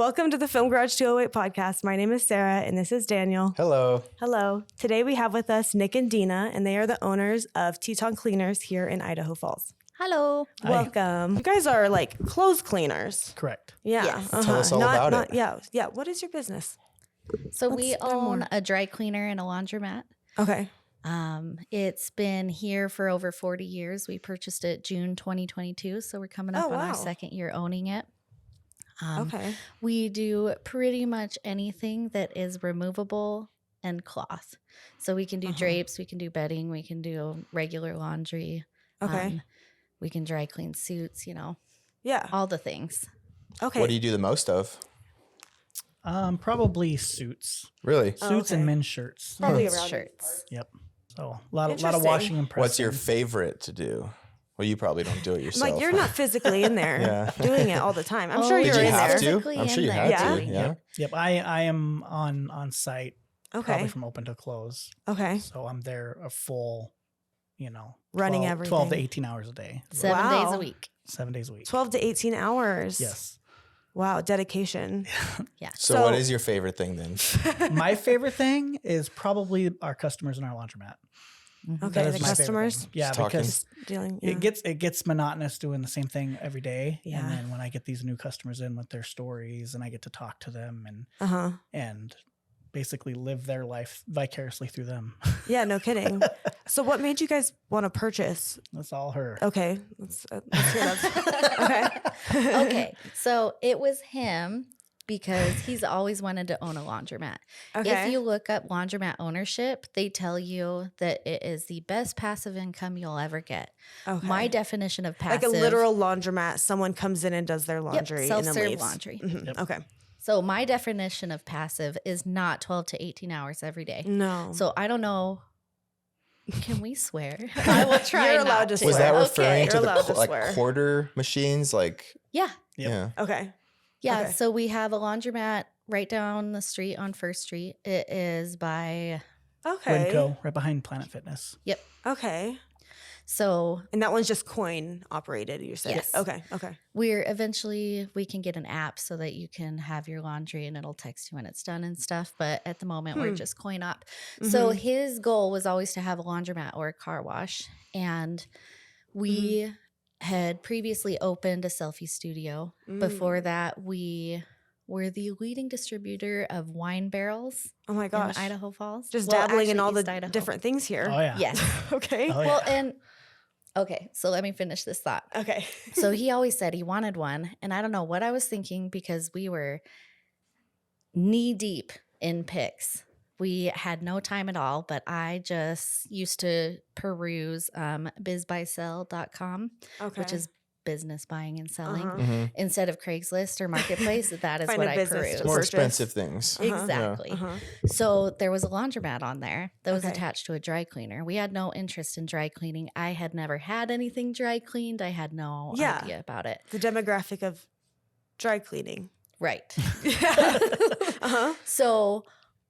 Welcome to the Film Garage 208 podcast. My name is Sarah, and this is Daniel. Hello. Hello. Today we have with us Nick and Deanna, and they are the owners of Teton Cleaners here in Idaho Falls. Hello. Hi. Welcome. You guys are like clothes cleaners. Correct. Yeah. Yes. Tell us all about it. Yeah. Yeah. What is your business? So Let's we learn own more. a dry cleaner and a laundromat. Okay. It's been here for over 40 years. We purchased it June 2022, so we're coming up Oh, on wow. our second year owning it. Okay. We do pretty much anything that is removable and cloth. So we can do drapes, we can do bedding, we can do regular laundry. Okay. We can dry clean suits, Yeah. all the things. Okay. What do you do the most of? Probably suits, Really? suits and men's shirts. Probably Men's around shirts. Yep. So a lot of Interesting. washing and pressing. What's your favorite to do? Well, you probably don't do it yourself. Like you're not physically in there Yeah. doing it all the time. I'm Oh, sure Did you're you in have there. to? Physically I'm sure in you there. had to. Yeah. Yeah. Yep. I am on site probably Okay. from open to close. Okay. So I'm there a full, Running 12 everything. 12 to 18 hours a day. 7 days Wow. a week. 7 days a week. 12 to 18 hours. Yes. Wow. Dedication. Yeah. So, what is your favorite thing then? My favorite thing is probably our customers in our laundromat. Okay. That The is my favorite customers. thing. Yeah, Just talking. because Dealing. it gets monotonous doing the same thing every day. Yeah. And then when I get these new customers in with their stories and I get to talk to them Uh-huh. and basically live their life vicariously through them. Yeah, no kidding. So what made you guys want to purchase? That's all her. Okay. Let's hear that. Okay. Okay, so it was him because he's always wanted to own a laundromat. Okay. If you look up laundromat ownership, they tell you that it is the best passive income you'll ever get. Okay. My definition of like passive, a literal laundromat, someone comes in and does their laundry and then self-serve leaves. laundry. Mhm. Yep. Okay. So my definition of passive is not 12 to 18 hours every day. No. So I don't know. Can we swear? I will try. You're not allowed to to. Was that swear. referring You're to the allowed to like swear. quarter machines? Like, Yeah. Yep. yeah. Okay. Yeah, Okay. so we have a laundromat right down the street on First Street. It is by Okay. Winco, right behind Planet Fitness. Okay. so And that one's just coin operated, you said? Yes. Okay. Okay. we can get an app so that you can have your laundry and it'll text you when it's done and stuff. But at the moment we're just coin op. So his goal was always to have a laundromat or a car wash. And we had previously opened a selfie studio. Before that, we were the leading distributor of wine barrels Oh my gosh. in Idaho Falls. Just Well, dabbling in actually, all the East Idaho. different things here. Oh, yeah. Yes. Okay. Oh, Well, yeah. and okay, so let me finish this thought. Okay. So he always said he wanted one, and I don't know what I was thinking because we were knee deep in pics. We had no time at all, but I just used to peruse bizbuysell.com, Okay. which is business buying and selling. Uh-huh. Mhm. Instead of Craigslist or Marketplace, that is Find what a I business to perused. More purchase. expensive things. Exactly. Uh-huh. So there was a laundromat on there that was Okay. attached to a dry cleaner. We had no interest in dry cleaning. I had never had anything dry cleaned. I had no Yeah. idea about it. The demographic of dry cleaning. Right. Yeah. uh-huh. So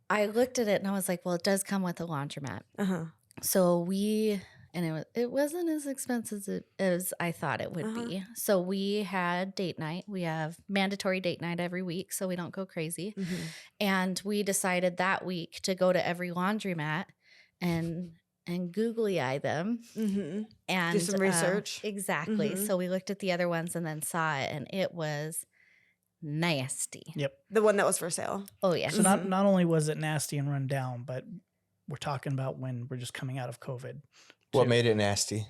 I looked at it and I was like, well, it does come with a laundromat. Uh-huh. So it wasn't as expensive as I thought it would be. So we had date night. We have mandatory date night every week so we don't go crazy. Mhm. And we decided that week to go to every laundromat and googly eye them Mhm. and Do some research. Exactly. Mhm. So we looked at the other ones and then saw it, and it was nasty. Yep. The one that was for sale. Oh yeah. So not only was it nasty and run down, but we're talking about when we're just coming out of COVID. What too. made it nasty?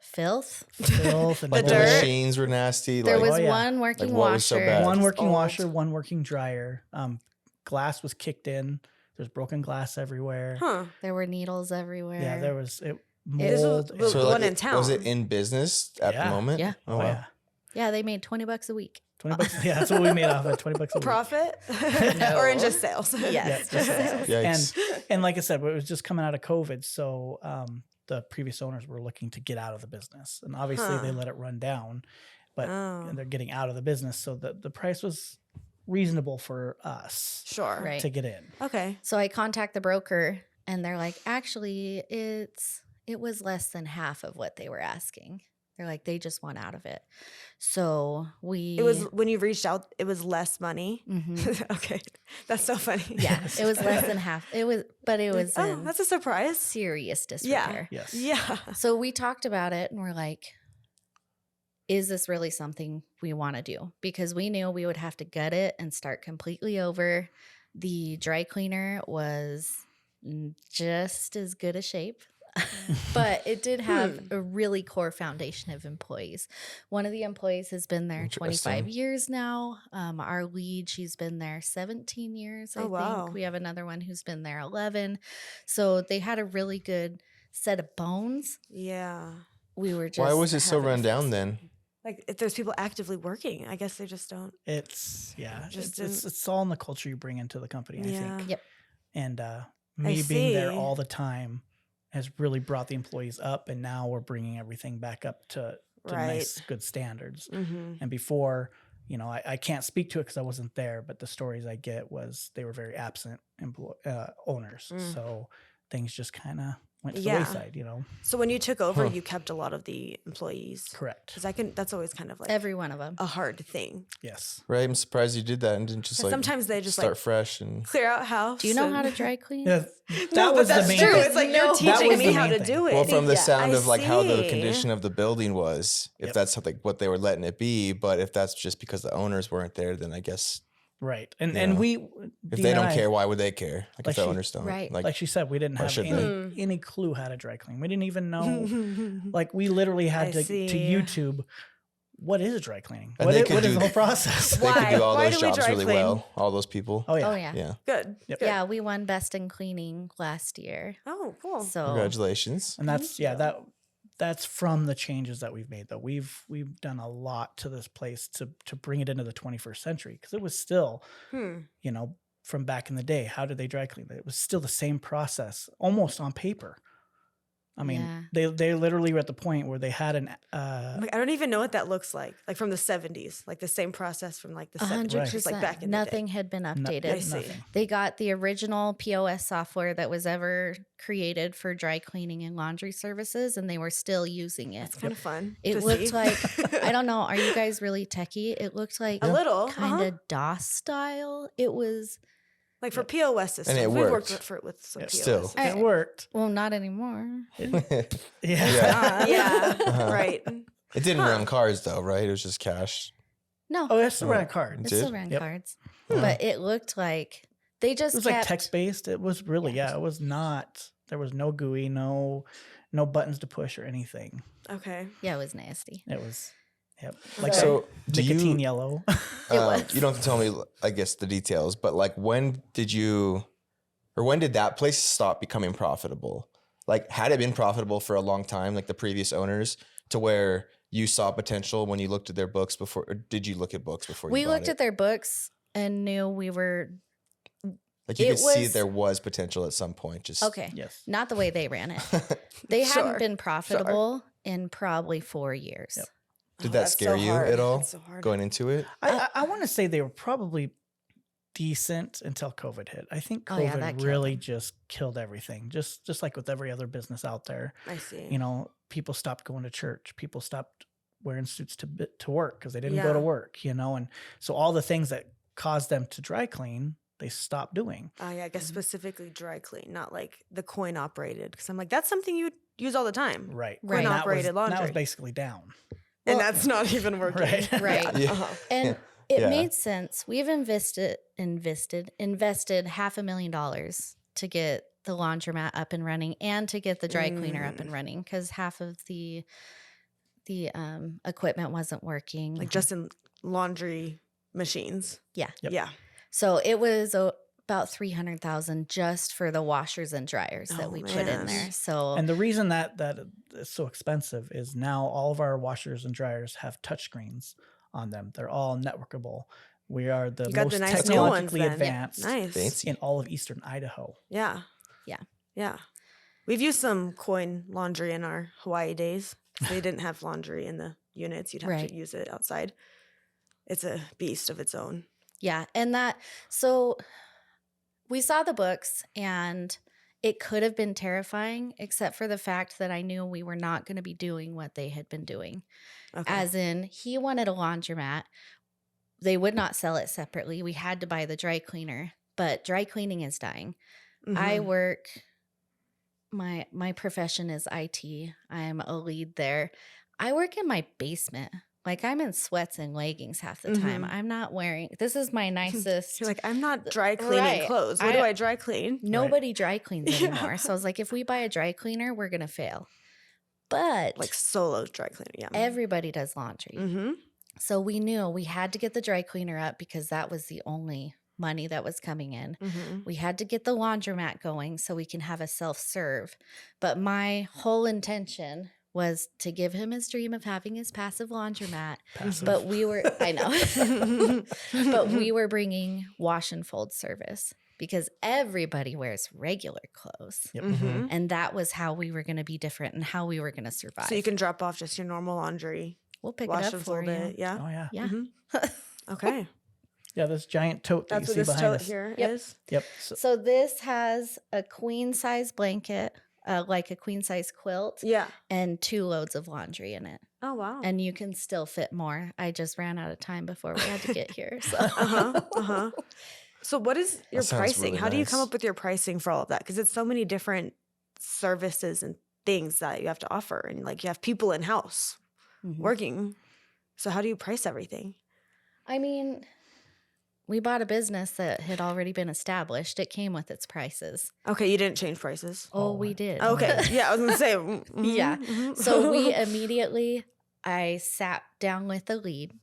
Filth. Filth and Like the dirt? machines were nasty. There like, was Oh, yeah. one working Like, what was so washer. bad? one working old. washer, one working dryer. Glass was kicked in. There's broken glass everywhere. Huh. There were needles everywhere. Yeah, there was This mold. was the one in Was it town. in business at Yeah. the moment? Yeah. Oh, Oh, wow. yeah. Yeah, they made $20 a week. $20. Yeah, that's what we made off of it. $20 a week. Profit? No. Or in just sales? Yes, Yeah. just sales. Yikes. And like I said, it was just coming out of COVID, so the previous owners were looking to get out of the business, and obviously they Huh. let it run down, but Oh. they're getting out of the business, so the price was reasonable for us Sure. Right. to get in. Okay. So I contact the broker and they're like, actually, it was less than half of what they were asking. They're like, they just want out of it. So It was when you reached out, it was less money. Mhm. Okay. That's so funny. Yeah, it was less than half. It was Oh, in that's a surprise. serious Yeah. disrepair. Yes. Yeah. So we talked about it and we're like, is this really something we want to do? Because we knew we would have to gut it and start completely over. The dry cleaner was just as good a shape, but it did have a really core foundation of employees. One of the employees has been there 25 Interesting. years now. Our lead, she's been there 17 years, I Oh, think. wow. We have another one who's been there 11. So they had a really good set of bones. Yeah. We were just Why was it so having to run down fix it. then? Like if there's people actively working, I guess they just don't. It's Just it's all in the culture you bring into the company, I Yeah. think. Yep. And me being there see. all the time has really brought the employees up, and now we're bringing everything back up to nice, good standards. Mm-hmm. And before, I can't speak to it because I wasn't there, but the stories I get was they were very absent owners. So things just kind of went to the Yeah. wayside, So when you took over, Huh. you kept a lot of the employees. Correct. Because that's always kind of like Every one of them. a hard thing. Yes. Right? I'm surprised you did that and didn't just 'Cause like sometimes they just start like fresh and clear out house. Do you know how to and- dry clean? Yeah, No, that but was that's the main true. thing. It's like No. you're That teaching was me the how main to thing. do it. well, from the Yeah. sound I of like how the see. condition of the building was, if Yep. that's what they were letting it be, but if that's just because the owners weren't there, then I guess Right. And Yeah. and we if they don't care, why would they care? Like Like if the she- owners don't, Right. like, like she said, we didn't why have should any clue how to dry clean. We didn't even know. Mm-hmm. Like we literally had I to see. YouTube what is dry cleaning? And What they is, could what is do- the whole process? they could Why? do all Why those do we jobs dry really clean? well. All those people. Oh yeah. Oh, yeah. Yeah. Good. Yep. Good. Yeah, we won best in cleaning last year. Oh, cool. So Congratulations. And that's Thank you. that's from the changes that we've made. Though we've done a lot to this place to bring it into the 21st century, because it was still, from back in the day. How did they dry clean? It was still the same process, almost on paper. I mean, Yeah. they literally were at the point where they had an Like, I don't even know what that looks like from the 70s, like the same process from like the 70s, 100%. just like back in Nothing the had been no- updated. I see. nothing. They got the original POS software that was ever created for dry cleaning and laundry services, and they were still using day. it. It's kind of fun. It to looked see. like, I don't know, are you guys really techie? It looked like a little, kind of DOS style. It was, like for POS systems. it We've worked. worked with some Yeah. POS. Still. systems. It worked. well, not anymore. Yeah. Yeah, Uh-huh. right. It didn't run cards though, right? It was just cash. No, Oh, that's the Oh, right card. it did? still ran Yep. cards. Huh. But it looked like they It just was kept like text based. It was really, it was not. There was no GUI, no buttons to push or anything. Okay. Yeah, it was nasty. It was, Okay. like So do nicotine you? yellow. was. You don't have to tell me, I guess, the details, but like when did that place stop becoming profitable? Like, had it been profitable for a long time, like the previous owners, to where you saw potential when you looked at their books before, or did you look at books before We you bought looked it? at their books and knew we were Like you it could see was- there was potential at some point. Just okay. Yes. Not the way they ran it. They Sure, hadn't been profitable in probably 4 years. Yep. Did Oh, that that's scare so you hard. at all That's so hard. going into it? I want to say they were probably decent until COVID hit. I think Oh, yeah, COVID that killed really them. just killed everything. Just like with every other business out there, I see. people stopped going to church. People stopped wearing suits to work because they didn't go Yeah. to work. And so all the things that caused them to dry clean, they stopped doing. Yeah, I guess specifically dry clean, not like the coin operated. Because I'm like, that's something you would use all the time. Right. Right. And that was- Coin-operated That was laundry. basically down. And Well- that's not even working. Right. Right. Yeah. Uh-huh. And it Yeah. made sense. We've invested $500,000 to get the laundromat up and running and to get the dry cleaner up and running, because half of the equipment wasn't working. Like just in laundry machines. Yeah. Yep. Yeah. So it was about $300,000 just for the washers and dryers that Oh, we put in man. there. So And the reason that is so expensive is now all of our washers and dryers have touchscreens on them. They're all networkable. We are the You got most the nice new ones technologically then. advanced Nice. Fancy. in all of Eastern Idaho. Yeah. Yeah. Yeah. We've used some coin laundry in our Hawaii days. They didn't have laundry in the units. You'd have Right. to use it outside. It's a beast of its own. yeah, and so we saw the books and it could have been terrifying, except for the fact that I knew we were not going to be doing what they had been doing. Okay. As in, he wanted a laundromat. They would not sell it separately. We had to buy the dry cleaner, but dry cleaning is dying. I work, my profession is IT. I'm a lead there. I work in my basement. Like, I'm in sweats and leggings half the time. I'm not wearing, this is my nicest. You're like, I'm not dry cleaning clothes. What do I dry clean? Nobody dry cleans anymore. So I was like, if we buy a dry cleaner, we're going to fail. But Like solo dry cleaner, yeah. everybody does laundry. So we knew we had to get the dry cleaner up because that was the only money that was coming in. We had to get the laundromat going so we can have a self-serve. But my whole intention was to give him his dream of having his passive laundromat. But we were, I know, but we were bringing wash and fold service because everybody wears regular clothes. And that was how we were going to be different and how we were going to survive. So you can drop off just your normal laundry. We'll pick Wash it up and for fold you. it. Yeah. Oh yeah. Yeah. Okay. Yeah, this giant tote that That's you what see this behind tote us. here Yep. is. Yep. So this has a queen size blanket, like a queen size quilt, Yeah. and 2 loads of laundry in it. Oh, wow. And you can still fit more. I just ran out of time before we had to get here. So So what is your sounds pricing? really How do you come nice. up with your pricing for all of that? Because it's so many different services and things that you have to offer. And like you have people in house working. So how do you price everything? I mean, we bought a business that had already been established. It came with its prices. Okay, you didn't change prices. Oh, we did. Okay. Yeah, I was gonna say. Yeah. So we immediately, I sat down with the lead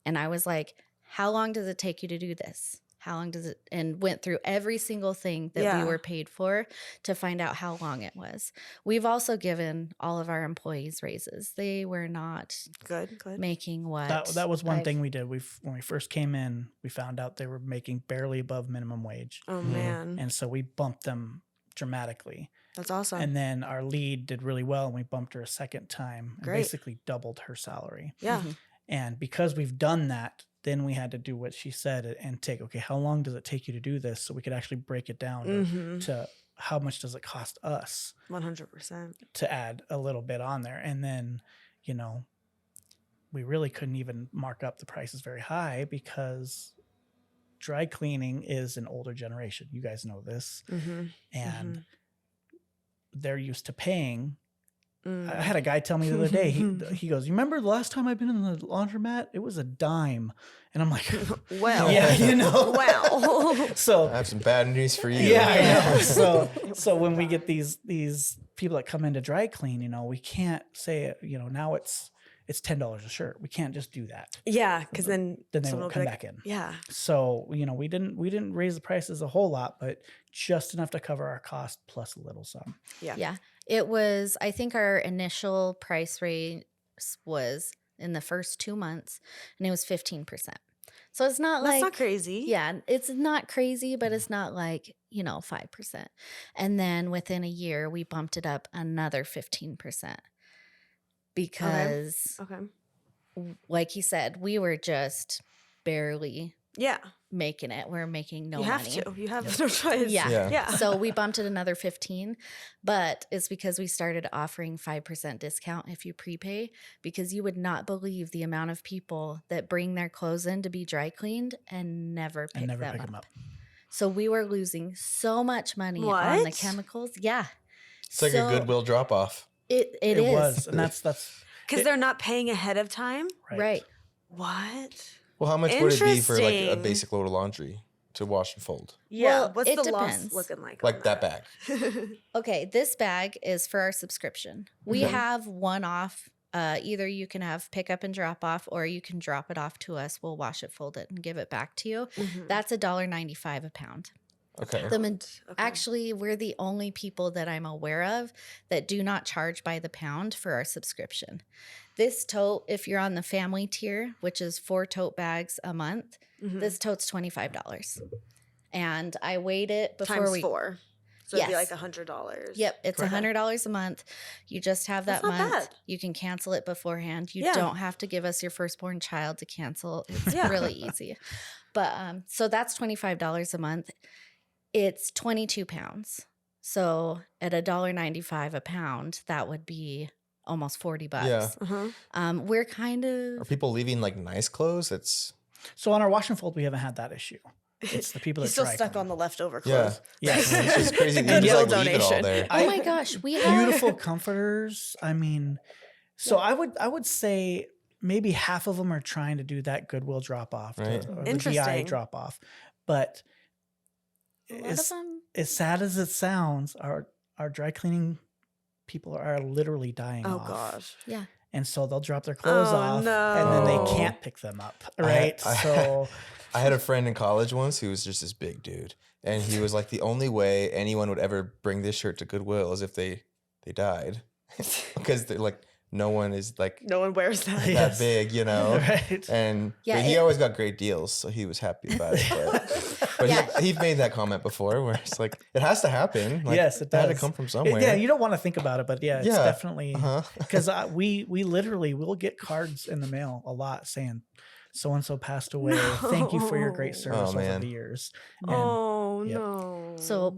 and I was like, how long does it take you to do this? How long does it, and went through every single thing that we were paid for to find out how long it was. We've also given all of our employees raises. They were not good. making what. That was one thing we did. When we first came in, we found out they were making barely above minimum wage. Oh man, And so we bumped them dramatically. that's awesome. And then our lead did really well, and we bumped her a second time and Great. basically doubled her salary. Yeah. And because we've done that, then we had to do what she said and take, okay, how long does it take you to do this? So we could actually break it down to how much does it cost us 100%. to add a little bit on there. And then, we really couldn't even mark up the prices very high because dry cleaning is an older generation. You guys know this. And they're used to paying. I had a guy tell me the other day, he goes, you remember the last time I've been in the laundromat? It was a dime. And I'm like, Well, yeah, well. So I have some bad news for you. yeah, I know. So when we get these people that come in to dry clean, we can't say, now it's $10 a shirt. We can't just do that. Yeah, because then Then they someone won't will be come like, back in. Yeah. So, we didn't raise the prices a whole lot, but just enough to cover our cost plus a little some. Yeah. It was, I think our initial price raise was in the first 2 months, and it was 15%. So it's not That's like, not crazy. yeah, it's not crazy, but it's not like, 5%. And then within a year, we bumped it up another 15% because, Okay. like he said, we were just barely Yeah. making it. We're making no You have money. to. You have no choice. Yeah. Yeah. So we bumped it another 15, but it's because we started offering 5% discount if you prepay, because you would not believe the amount of people that bring their clothes in to be dry cleaned and never pick them up. So we were losing so much money on the What? chemicals. Yeah. It's like a Goodwill drop off. It It is. was, and that's Because they're not paying ahead of time. Right. What? Well, how much would it be for like a Interesting. basic load of laundry to wash and fold? Yeah. Well, What's it the loss depends. looking like? Like on that bag. Okay, this bag is for our subscription. We Okay. have one off. Either you can have pick up and drop off, or you can drop it off to us. We'll wash it, fold it, and give it back to you. That's $1.95 a pound. Okay. Actually, we're the only people that I'm aware of that do not charge by the pound for our subscription. This tote, if you're on the family tier, which is 4 tote bags a month, this tote's $25. And I weighed it before Times 4. So it'd be Yes. like $100. Yep, it's $100 a month. You just have that That's not month. bad. You can cancel it beforehand. You Yeah. don't have to give us your firstborn child to cancel. It's Yeah. really easy. But so that's $25 a month. It's 22 pounds. So at $1.95 a pound, that would be almost $40. Yeah. We're kind Are of people leaving like nice clothes? It's So on our wash and fold, we haven't had that issue. It's the people He's that still dry stuck clean. on the leftover yeah. clothes. Yes. It's just crazy. It's a You just goodwill like leave it all donation. there. oh my gosh, we have Beautiful comforters. I mean, so I would say maybe half of them are trying to do that Goodwill drop off, Right. or the GI Interesting. drop off. But a lot of them. as sad as it sounds, our dry cleaning people are literally dying Oh off. gosh. Yeah. And so they'll drop their clothes Oh, off, and no. then they can't pick them up, right? So I had a friend in college once who was just this big dude. And he was like, the only way anyone would ever bring this shirt to Goodwill is if they died. Because they're like, no one is like No one wears that. that Yes. big, you know? right. And Yeah, but he it- always got great deals, so he was happy about it. But Yeah. he made that comment before where it's like, it has to happen. Like, Yes, it had to does. come from somewhere. Yeah, you don't want to think about it, but yeah, it's Yeah. definitely Uh-huh. because we literally will get cards in the mail a lot saying so and so passed away. Thank you for your great No. service over man. the years. And Oh Yep. no. So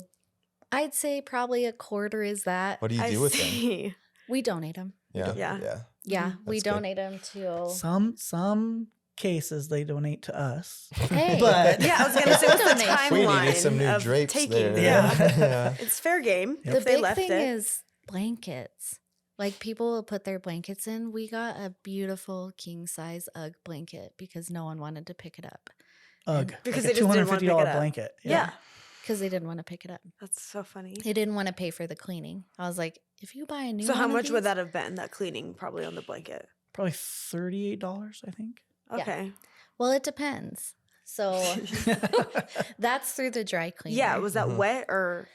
I'd say probably a quarter is that. What do you I do with them? see. We donate them. Yeah. Yeah. Yeah. Yeah, we That's good. donate them to. some cases they donate to us. Hey, But- Yeah, I was gonna say what's the Donation. timeline We needed some new of drapes taking? there. Yeah. Yeah. It's fair game. Yep. the If they big left thing it. is blankets. Like people will put their blankets in. We got a beautiful king size UGG blanket because no one wanted to pick it up Ugh, Because like they a just didn't wanna pick it $250 up. blanket. Yeah. because they didn't want to pick it up. That's so funny. They didn't want to pay for the cleaning. I was like, if you buy a new So how one of much would these- that have been? That cleaning probably on the blanket. Probably $38, I think. Yeah. Okay. Well, it depends. So that's through the dry cleaner. Yeah. Was that Mhm. wet or?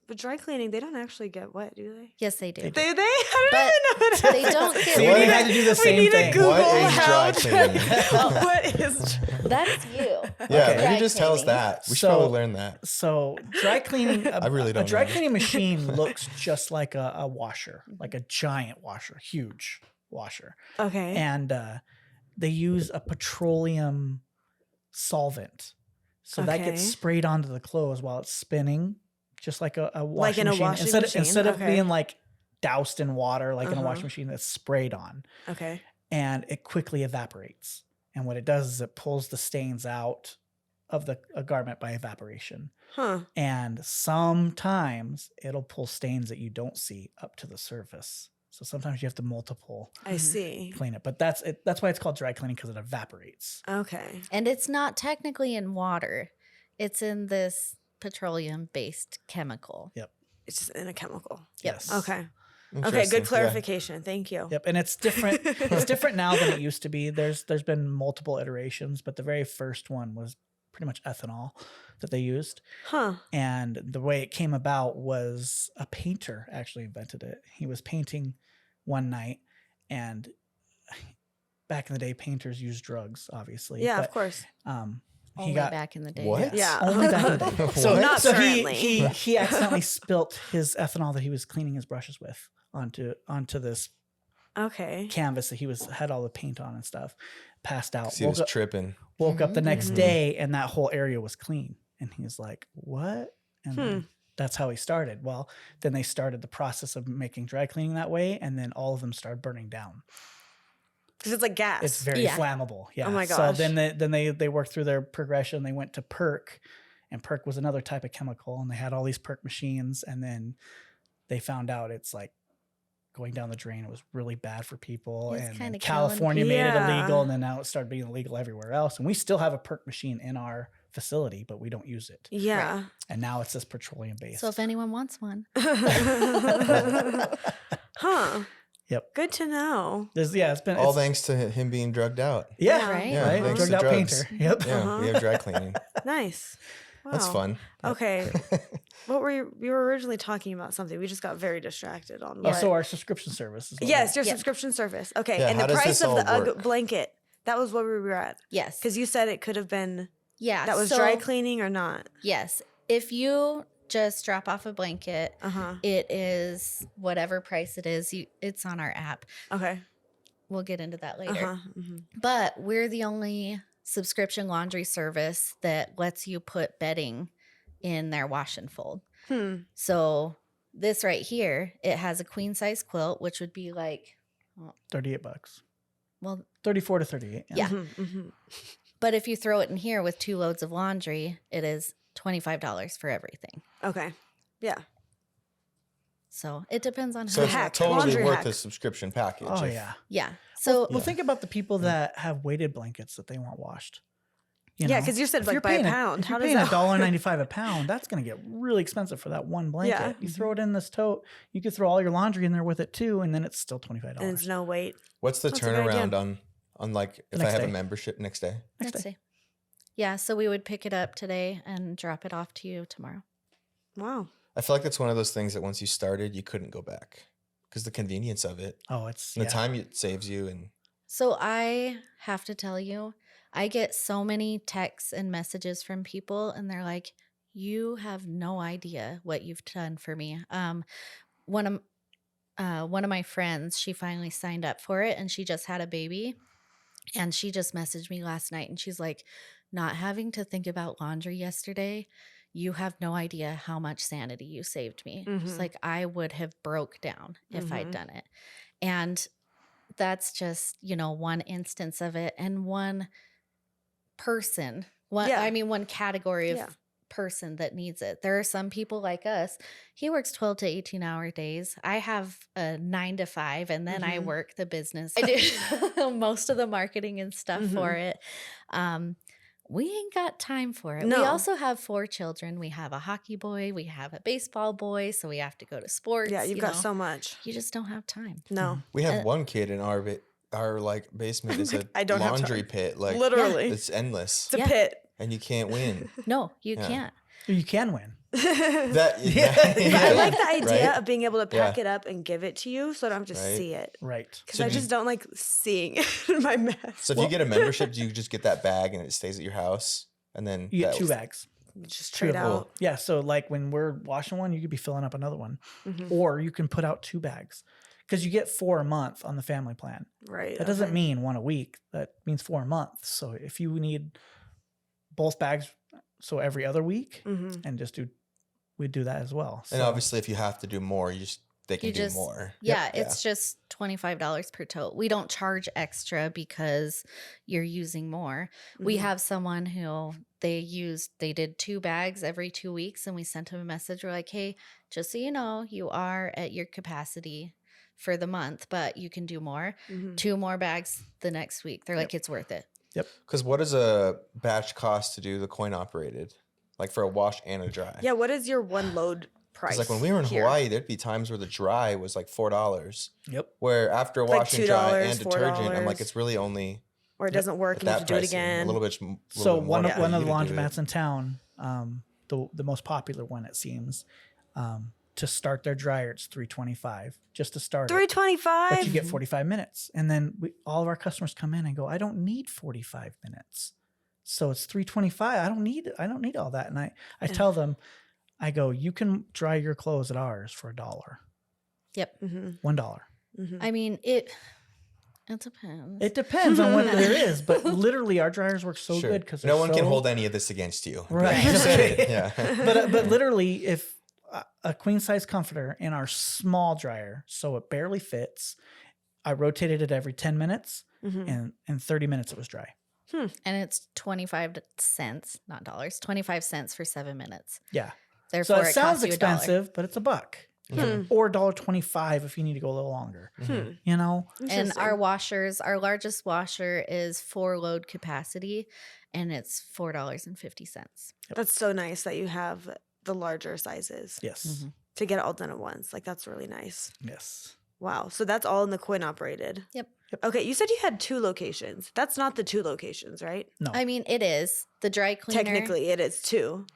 But dry cleaning, they don't actually get wet, do they? Yes, they do. They Do they? I But don't even know. What they that don't is. get See, wet. we had to do the We same need thing. to Google What is how dry to- cleaning? What is? That's you. Yeah, Okay. maybe Dry just tell us cleaning. that. We should So- probably learn that. So dry cleaning, I really a don't dry know. cleaning machine looks just like a washer, like a giant washer, huge washer. Okay. And they use a petroleum solvent. So that gets Okay. sprayed onto the clothes while it's spinning, just like a washing Like in a machine. washing instead, machine? Instead of Okay. being like doused in water, like in a Uh-huh. washing machine that's sprayed on, Okay. and it quickly evaporates. And what it does is it pulls the stains out of a garment by evaporation. Huh. And sometimes it'll pull stains that you don't see up to the surface. So sometimes you have to multiple I see. clean it. But that's it. That's why it's called dry cleaning, because it evaporates. Okay. And it's not technically in water. It's in this petroleum-based chemical. It's just in a chemical. Yep. Yes. Okay. Okay. Interesting. Good Yeah. clarification. Thank you. Yep. And it's different. It's different now than it used to be. There's been multiple iterations, but the very first one was pretty much ethanol that they used. Huh. And the way it came about was a painter actually invented it. He was painting one night, and back in the day, painters used drugs, obviously. Yeah, but, of course. he Only got back in the day. What? Yeah. only back in the day. So, What? Not so currently. he accidentally spilt his ethanol that he was cleaning his brushes with onto this Okay. canvas that he had all the paint on and stuff. Passed out. 'Cause he was Woke up, tripping. woke up the next Mhm. day, and that whole area was clean. And he's like, "What?" And Hmm. then that's how he started. Well, then they started the process of making dry cleaning that way, and then all of them started burning down. Because it's like gas. It's very Yeah. flammable. Yeah. my So gosh. then they worked through their progression. They went to perk, and perk was another type of chemical, and they had all these perk machines, and then they found out it's like going down the drain. It was really bad for people, It's and kinda then killing California made it people. illegal, and then now it started being illegal everywhere else. And we still have a perk machine in our facility, but we don't use it. Yeah. And now it's just petroleum based. So if anyone wants one, Huh. Yep. Good to know. It's been All it's, thanks to him being drugged out. yeah, right? Yeah, right. thanks Drugged to out drugs. painter. Yep. Yeah, Uh-huh. we have dry cleaning. Nice. Wow. That's fun. Okay. What were we were originally talking about something. We just got very distracted on Oh, what. so our subscription service is what Yes, your Yeah. subscription service. Okay. Yeah, and how the does price this of the all UGG work? blanket. That was what we were at. yes. Because you said it could have been Yeah. that was so, dry cleaning or not. Yes. If you just drop off a blanket, Uh-huh. it is whatever price it is. It's on our app. Okay. We'll get into that later. Uh-huh. hmm But we're the only subscription laundry service that lets you put bedding in their wash and fold. So this right here, it has a queen size quilt, which would be like, $38. well, 34 to 38. yeah. But if you throw it in here with 2 loads of laundry, it is $25 for everything. Okay. Yeah. So it depends on So how it's hack. totally Laundry worth hack. a subscription package. Oh, if- yeah. Yeah. So Well, think about the people that have weighted blankets that they want washed. You Yeah, know? 'cause you said, If like, you're by a paying pound. If How you're does paying that $1.95 a pound, that's going to get really expensive for that one blanket. Yeah. You throw it in this tote, you could throw all your laundry in there with it too, and then it's still $25. And it's no weight. What's the That's a good idea. turnaround on like if I Next have a day. membership next day? next day. Yeah. So we would pick it up today and drop it off to you tomorrow. Wow. I feel like that's one of those things that once you started, you couldn't go back because the convenience of it, Oh, it's and the time it saves you, and So I have to tell you, I get so many texts and messages from people, and they're like, "You have no idea what you've done for me." One of my friends, she finally signed up for it, and she just had a baby, and she just messaged me last night, and she's like, "Not having to think about laundry yesterday. You have no idea how much sanity you saved me." She's like, "I would have broke down if I'd done it," and that's just, one instance of it and one person, Yeah. one category of Yeah. person that needs it. There are some people like us. He works 12 to 18-hour days. I have a 9 to 5, and then I work the business. I do most of the marketing and stuff for it. We ain't got time for it. We No. also have 4 children. We have a hockey boy. We have a baseball boy. So we have to go to sports. Yeah, you've got so much. You just don't have time. No. we have one kid in our like basement is a I don't have laundry time. pit. Like Literally. it's endless, It's a Yeah. pit. and you can't win. No, you Yeah. can't. You can win. That I like the idea right? of being able to pack Yeah. it up and give it to you so I don't have to Right. see it. Right. Because So I do you- just don't like seeing it in my mess. So if you get a membership, do you just get that bag and it stays at your house, and then You get that- 2 bags. Just Two trade of them. out. Yeah. So like when we're washing one, you could be filling up another one, or you can put out 2 bags because you get 4 a month on the family plan. Right. That doesn't okay. mean 1 a week. That means 4 a month. So if you need both bags, so every other week, and just we'd do that as well. And So- obviously, if you have to do more, they can You do just- more. Yeah, it's just $25 per tote. We don't charge extra because you're using more. We have someone who they did 2 bags every 2 weeks, and we sent him a message. We're like, "Hey, just so you know, you are at your capacity for the month, but you can do more. 2 more bags the next week." They're like, "It's worth it." Because what does a batch cost to do the coin operated, like for a wash and a dry? Yeah, what is your one load price? Because like when we were in here? Hawaii, there'd be times where the dry was like $4. Yep. Where after Like washing dry $2, and detergent, I'm like, $4. it's really only Or it doesn't work at and you have that to do it pricing. again. A little bit. So more one of for the you to do it. laundromats in town, the most popular one it seems, to start their dryer, it's $325 just to start it. $325. But you get 45 minutes, and then all of our customers come in and go, "I don't need 45 minutes, so it's $325. I don't need all that." And I tell them, I go, "You can dry your clothes at ours for $1, Yep. $1." I mean, it depends. It depends on what there is, but literally our dryers work so Sure. good because No one can hold any of this against you. Right. You said it. Yeah. but literally, if a queen size comforter in our small dryer, so it barely fits, I rotated it every 10 minutes, and in 30 minutes it was dry. And it's 25 cents, not dollars, 25 cents for 7 minutes. Yeah. Therefore, So it sounds costs you $1. expensive, but it's $1. Or $1.25 if you need to go a little longer. You know? And our washers, our largest washer is 4 load capacity, and it's $4.50. That's so nice that you have the larger sizes Yes. to get it all done at once. Like, that's really nice. Yes. Wow. So that's all in the coin operated. Yep. Okay. You said you had 2 locations. That's not the 2 locations, right? No. I mean, it is the dry cleaner. Technically, it is 2.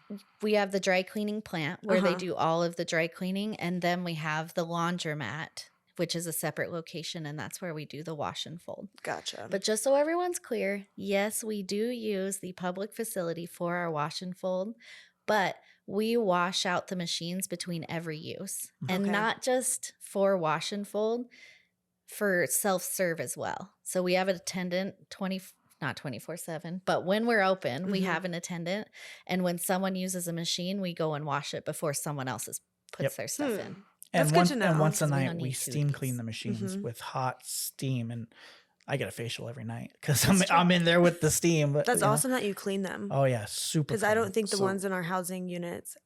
We have the dry cleaning plant where they do all of the dry cleaning, and then we have the laundromat, which is a separate location, and that's where we do the wash and fold. Gotcha. But just so everyone's clear, yes, we do use the public facility for our wash and fold, but we wash out the machines between every use, and Okay. not just for wash and fold, for self-serve as well. So we have an attendant not 24/7, but when we're open, we have an attendant. And when someone uses a machine, we go and wash it before someone else puts their stuff in. That's And good to know. and once a 'Cause we night don't we need steam food. clean the machines with hot steam, and I get a facial every night because That's I'm in there with the steam. But, That's you know. awesome that you clean them. Oh yeah, super. Because I clean. don't think the So- ones in our housing units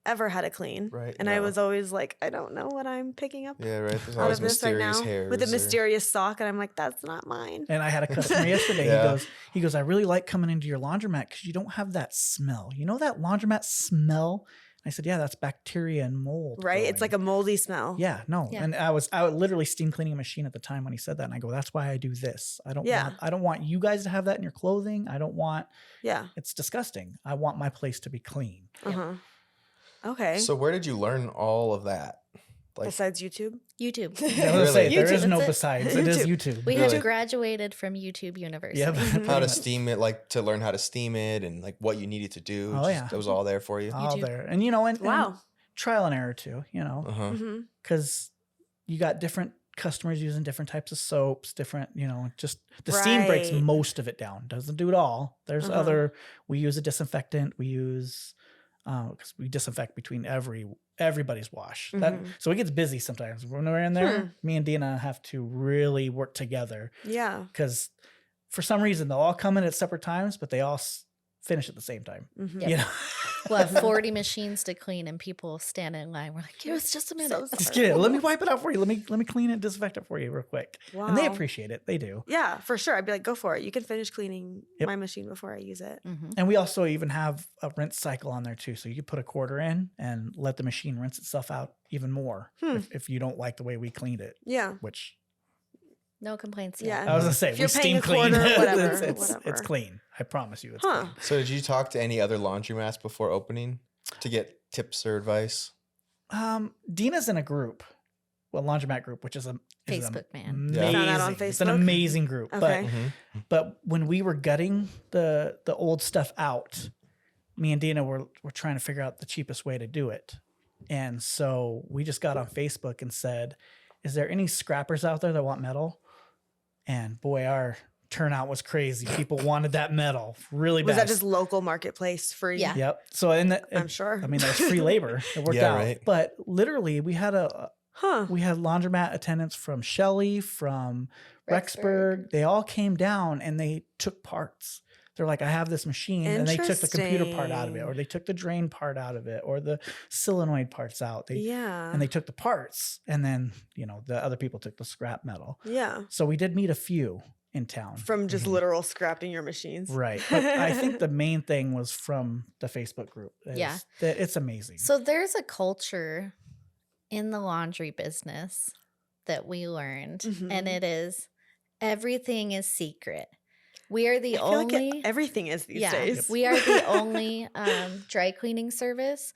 ever had a clean. Right, And I no. was always like, I don't know what I'm picking up Yeah, right. There's out always of this right mysterious now hairs. with a or- mysterious sock. And I'm like, that's not mine. And I had a customer yesterday. Yeah. He goes, I really like coming into your laundromat because you don't have that smell. You know that laundromat smell? I said, yeah, that's bacteria and mold. Right? It's growing." like a moldy smell. Yeah, no. Yeah. And I was literally steam cleaning a machine at the time when he said that. And I go, that's why I do this. I don't want you guys to have that in your clothing. Yeah. It's disgusting. I want my place to be clean. Uh-huh. Okay. So where did you learn all of that? Like, Besides YouTube? YouTube. Yeah, I was gonna say, Really? there is YouTube. no That's it. besides. It is YouTube. We Really? have graduated from YouTube University. Yep. how to Pretty much. steam it, like to learn how to steam it and like what you needed to do. Oh, yeah. It was all there for you. All YouTube. there. And, and Wow. trial and error too, Uh-huh. Mm-hmm. because you got different customers using different types of soaps, different, just the steam breaks Right. most of it down. Doesn't do it all. There's Uh-huh. we use a disinfectant. We use, because we disinfect between everybody's wash. Mhm. So it gets busy sometimes. When we're in there, me and Deanna have to really work together Yeah. because for some reason they'll all come in at separate times, but they all finish at the same time. Mm-hmm. Yep. You know? We'll have 40 machines to clean and people stand in line. We're like, give us just a minute. So Just get it. Let me wipe it out for you. Let me clean it, disinfect it for you real quick. Wow. And they appreciate it. They do. Yeah, for sure. I'd be like, go for it. You can finish cleaning Yep. my machine before I use it. Mhm. And we also even have a rinse cycle on there too. So you could put a quarter in and let the machine rinse itself out even more if you don't like the way we cleaned it, Yeah. which No complaints Yeah. yet. I was gonna say If we you're paying steam a clean. quarter, whatever, it's whatever. clean. I promise you it's Huh. clean. So did you talk to any other laundromats before opening to get tips or advice? Dina's in a group, a laundromat group, which is a Facebook man. Amazing. You found that on It's an Facebook? amazing group. Okay. But when we were gutting the old stuff out, me and Dina were trying to figure out the cheapest way to do it. And so we just got on Facebook and said, is there any scrappers out there that want metal? And boy, our turnout was crazy. People wanted that metal really Was bad. that just local marketplace free? Yeah. Yep. So I'm sure. I mean, that was free labor. It worked Yeah, out. right. But literally, we had Huh. laundromat attendants from Shelley, from Rexburg. They all came down and they took parts. They're like, I have this machine, and they took the computer part out of it, or they took the drain part out of it, or the solenoid parts out. Yeah. And they took the parts, and then the other people took the scrap metal. Yeah. So we did meet a few in town. From just literal scrapping your machines. Right. But I think the main thing was from the Facebook group. Yeah. It's amazing. So there's a culture in the laundry business that we learned, and it is everything is secret. We are the I feel like only everything is these days. we are the only dry cleaning service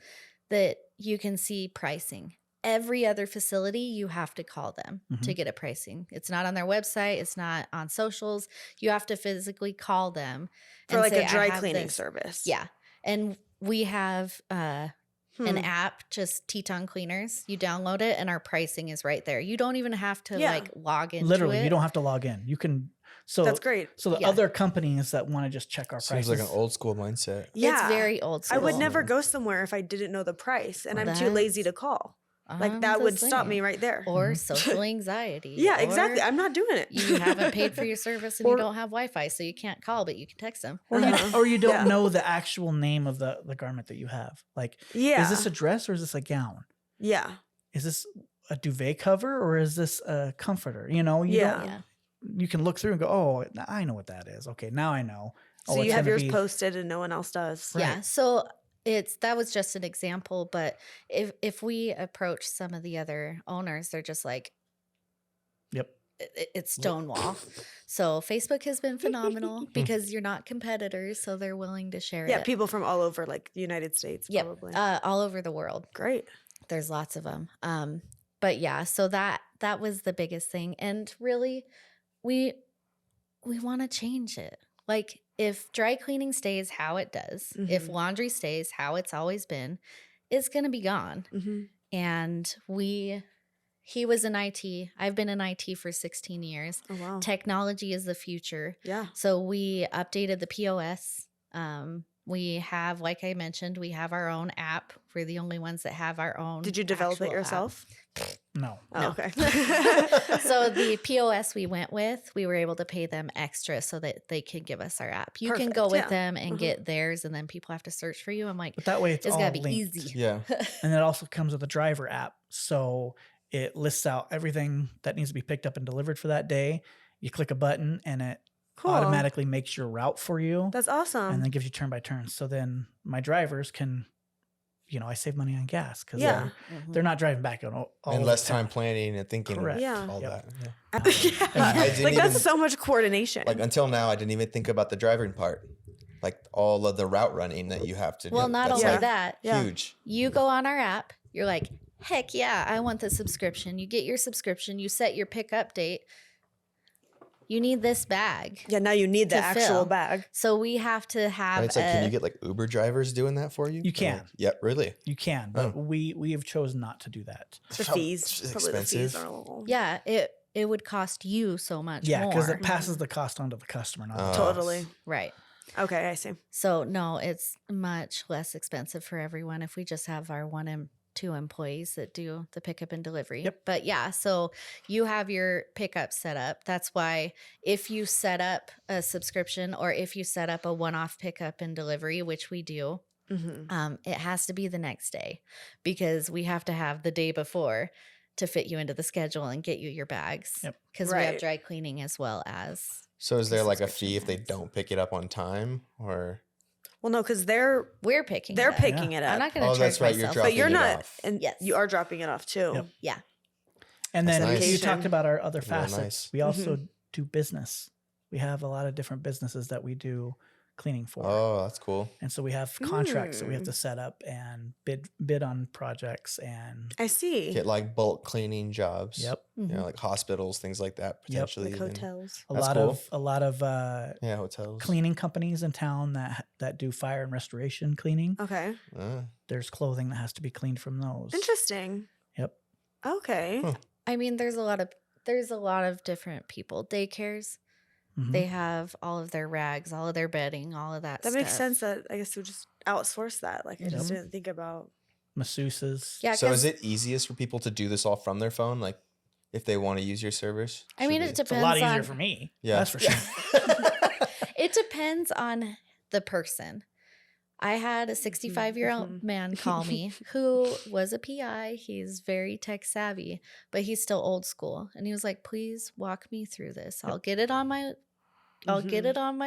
that you can see pricing. Every other facility, you have to call them to get a pricing. It's not on their website. It's not on socials. You have to physically call them for and like say, a "I dry have cleaning this." service. Yeah, and we have an Hmm. app, just Teton Cleaners. You download it, and our pricing is right there. You don't even have to Yeah. like log into Literally, it. you don't have to log in. You can. So That's great. So the Yeah. other companies that want to just check our Seems prices. like an old school mindset. Yeah. It's very old I school. would never go somewhere if I didn't know the price, and I'm too That's- lazy to call. Like I'm that would just stop saying. me right there. Or social anxiety. Yeah, exactly. or I'm not doing it. You haven't paid for your service and Or- you don't have Wi-Fi, so you can't call, but you can text them. or, Uh-huh. or you don't Yeah. know the actual name of the garment that you have. Like, Yeah. is this a dress or is this a gown? Yeah. Is this a duvet cover or is this a comforter? You Yeah. don't- Yeah. you can look through and go, oh, I know what that is. Okay, now I know. So Oh, you it's have gonna yours be- posted and no one else does. Yeah. So that was just an example, but if we approach some of the other owners, they're just like, Yep. it's Stonewall. So Facebook has been phenomenal because you're not competitors, so they're willing to share Yeah, it. people from all over, like the United States, Yep. probably. All over the world. Great. There's lots of them. But yeah, so that was the biggest thing. And really, we want to change it. Like if dry cleaning stays how it does, if Mhm. laundry stays how it's always been, it's going to be gone. Mm-hmm. And we He was in IT. I've been in IT for 16 years. Oh, wow. Technology is the future. Yeah. So we updated the POS. We have, like I mentioned, we have our own app. We're the only ones that have our own. Did you develop it actual yourself? No. Oh, No. okay. So the POS we went with, we were able to pay them extra so that they could give us our app. You can go Perfect, with yeah. them and get theirs, and then people have to search for you. I'm like, But that way it's it's all got to be linked. easy. Yeah. And it also comes with a driver app. So it lists out everything that needs to be picked up and delivered for that day. You click a button and it Cool. automatically makes your route for you. That's awesome. And then gives you turn by turn. So then my drivers can, I save money on gas because Yeah. they're not driving back on all And over less town. time planning and thinking Correct. Yeah. all Yep. that. Yeah. Yeah. I didn't Like that's even- so much coordination. Like until now, I didn't even think about the driving part. Like all of the route running that you have to do. Well, not That's only like- that, Yeah. huge. you go on our app, you're like, heck yeah, I want the subscription. You get your subscription, you set your pickup date. You need this bag. Yeah, now you need the to actual fill. bag. So we have to have And it's like, can you get like Uber drivers doing that for you? You can. Yep, really. You can, but we have chosen not to do that. The How- fees. it's Probably the fees expensive. are a little. yeah, it would cost you so much Yeah, because more. it passes the cost on to the customer, not Oh. us. Totally. Right. Okay, I see. So no, it's much less expensive for everyone if we just have our 1 and 2 employees that do the pickup and delivery. Yep. But yeah, so you have your pickup set up. That's why if you set up a subscription or if you set up a one-off pickup and delivery, which we do, Mm-hmm. it has to be the next day because we have to have the day before to fit you into the schedule and get you your bags. Yep. Because we have Right. dry cleaning as well as. So is there like a subscription fee if they bags. don't pick it up on time or? Well, no, because they're We're picking. they're it up. picking it up. I'm not going to Oh, charge that's right, you're myself. dropping but you're it not, off. and Yes. you are dropping it off too. Yep. Yeah. And That's then nice. you talked about our other Real facets. nice. We also do business. We have a lot of different businesses that we do cleaning for. Oh, that's cool. And so we have contracts that we have to set up and bid on projects and I see. Get like bulk cleaning jobs. yep. You know, like hospitals, things like that. Yep. Potentially. Like even. hotels. A That's lot cool. of Yeah, hotels. cleaning companies in town that do fire and restoration cleaning. Okay. There's clothing that has to be cleaned from those. Interesting. Yep. Okay. Huh. I mean, there's a lot of different people. Daycares, Mhm. they have all of their rags, all of their bedding, all of that. That makes stuff. sense that I guess we just outsource that. Like I just Yep. didn't think about. Masseuses. Yeah, So 'cause- is it easiest for people to do this all from their phone? Like if they want to use your service? I mean, Should it be- It's a lot depends easier on. for me. Yeah. That's for sure. It depends on the person. I had a 65-year-old man call me who was a PI. He's very tech savvy, but he's still old school. And he was like, "Please walk me through this. I'll get it on my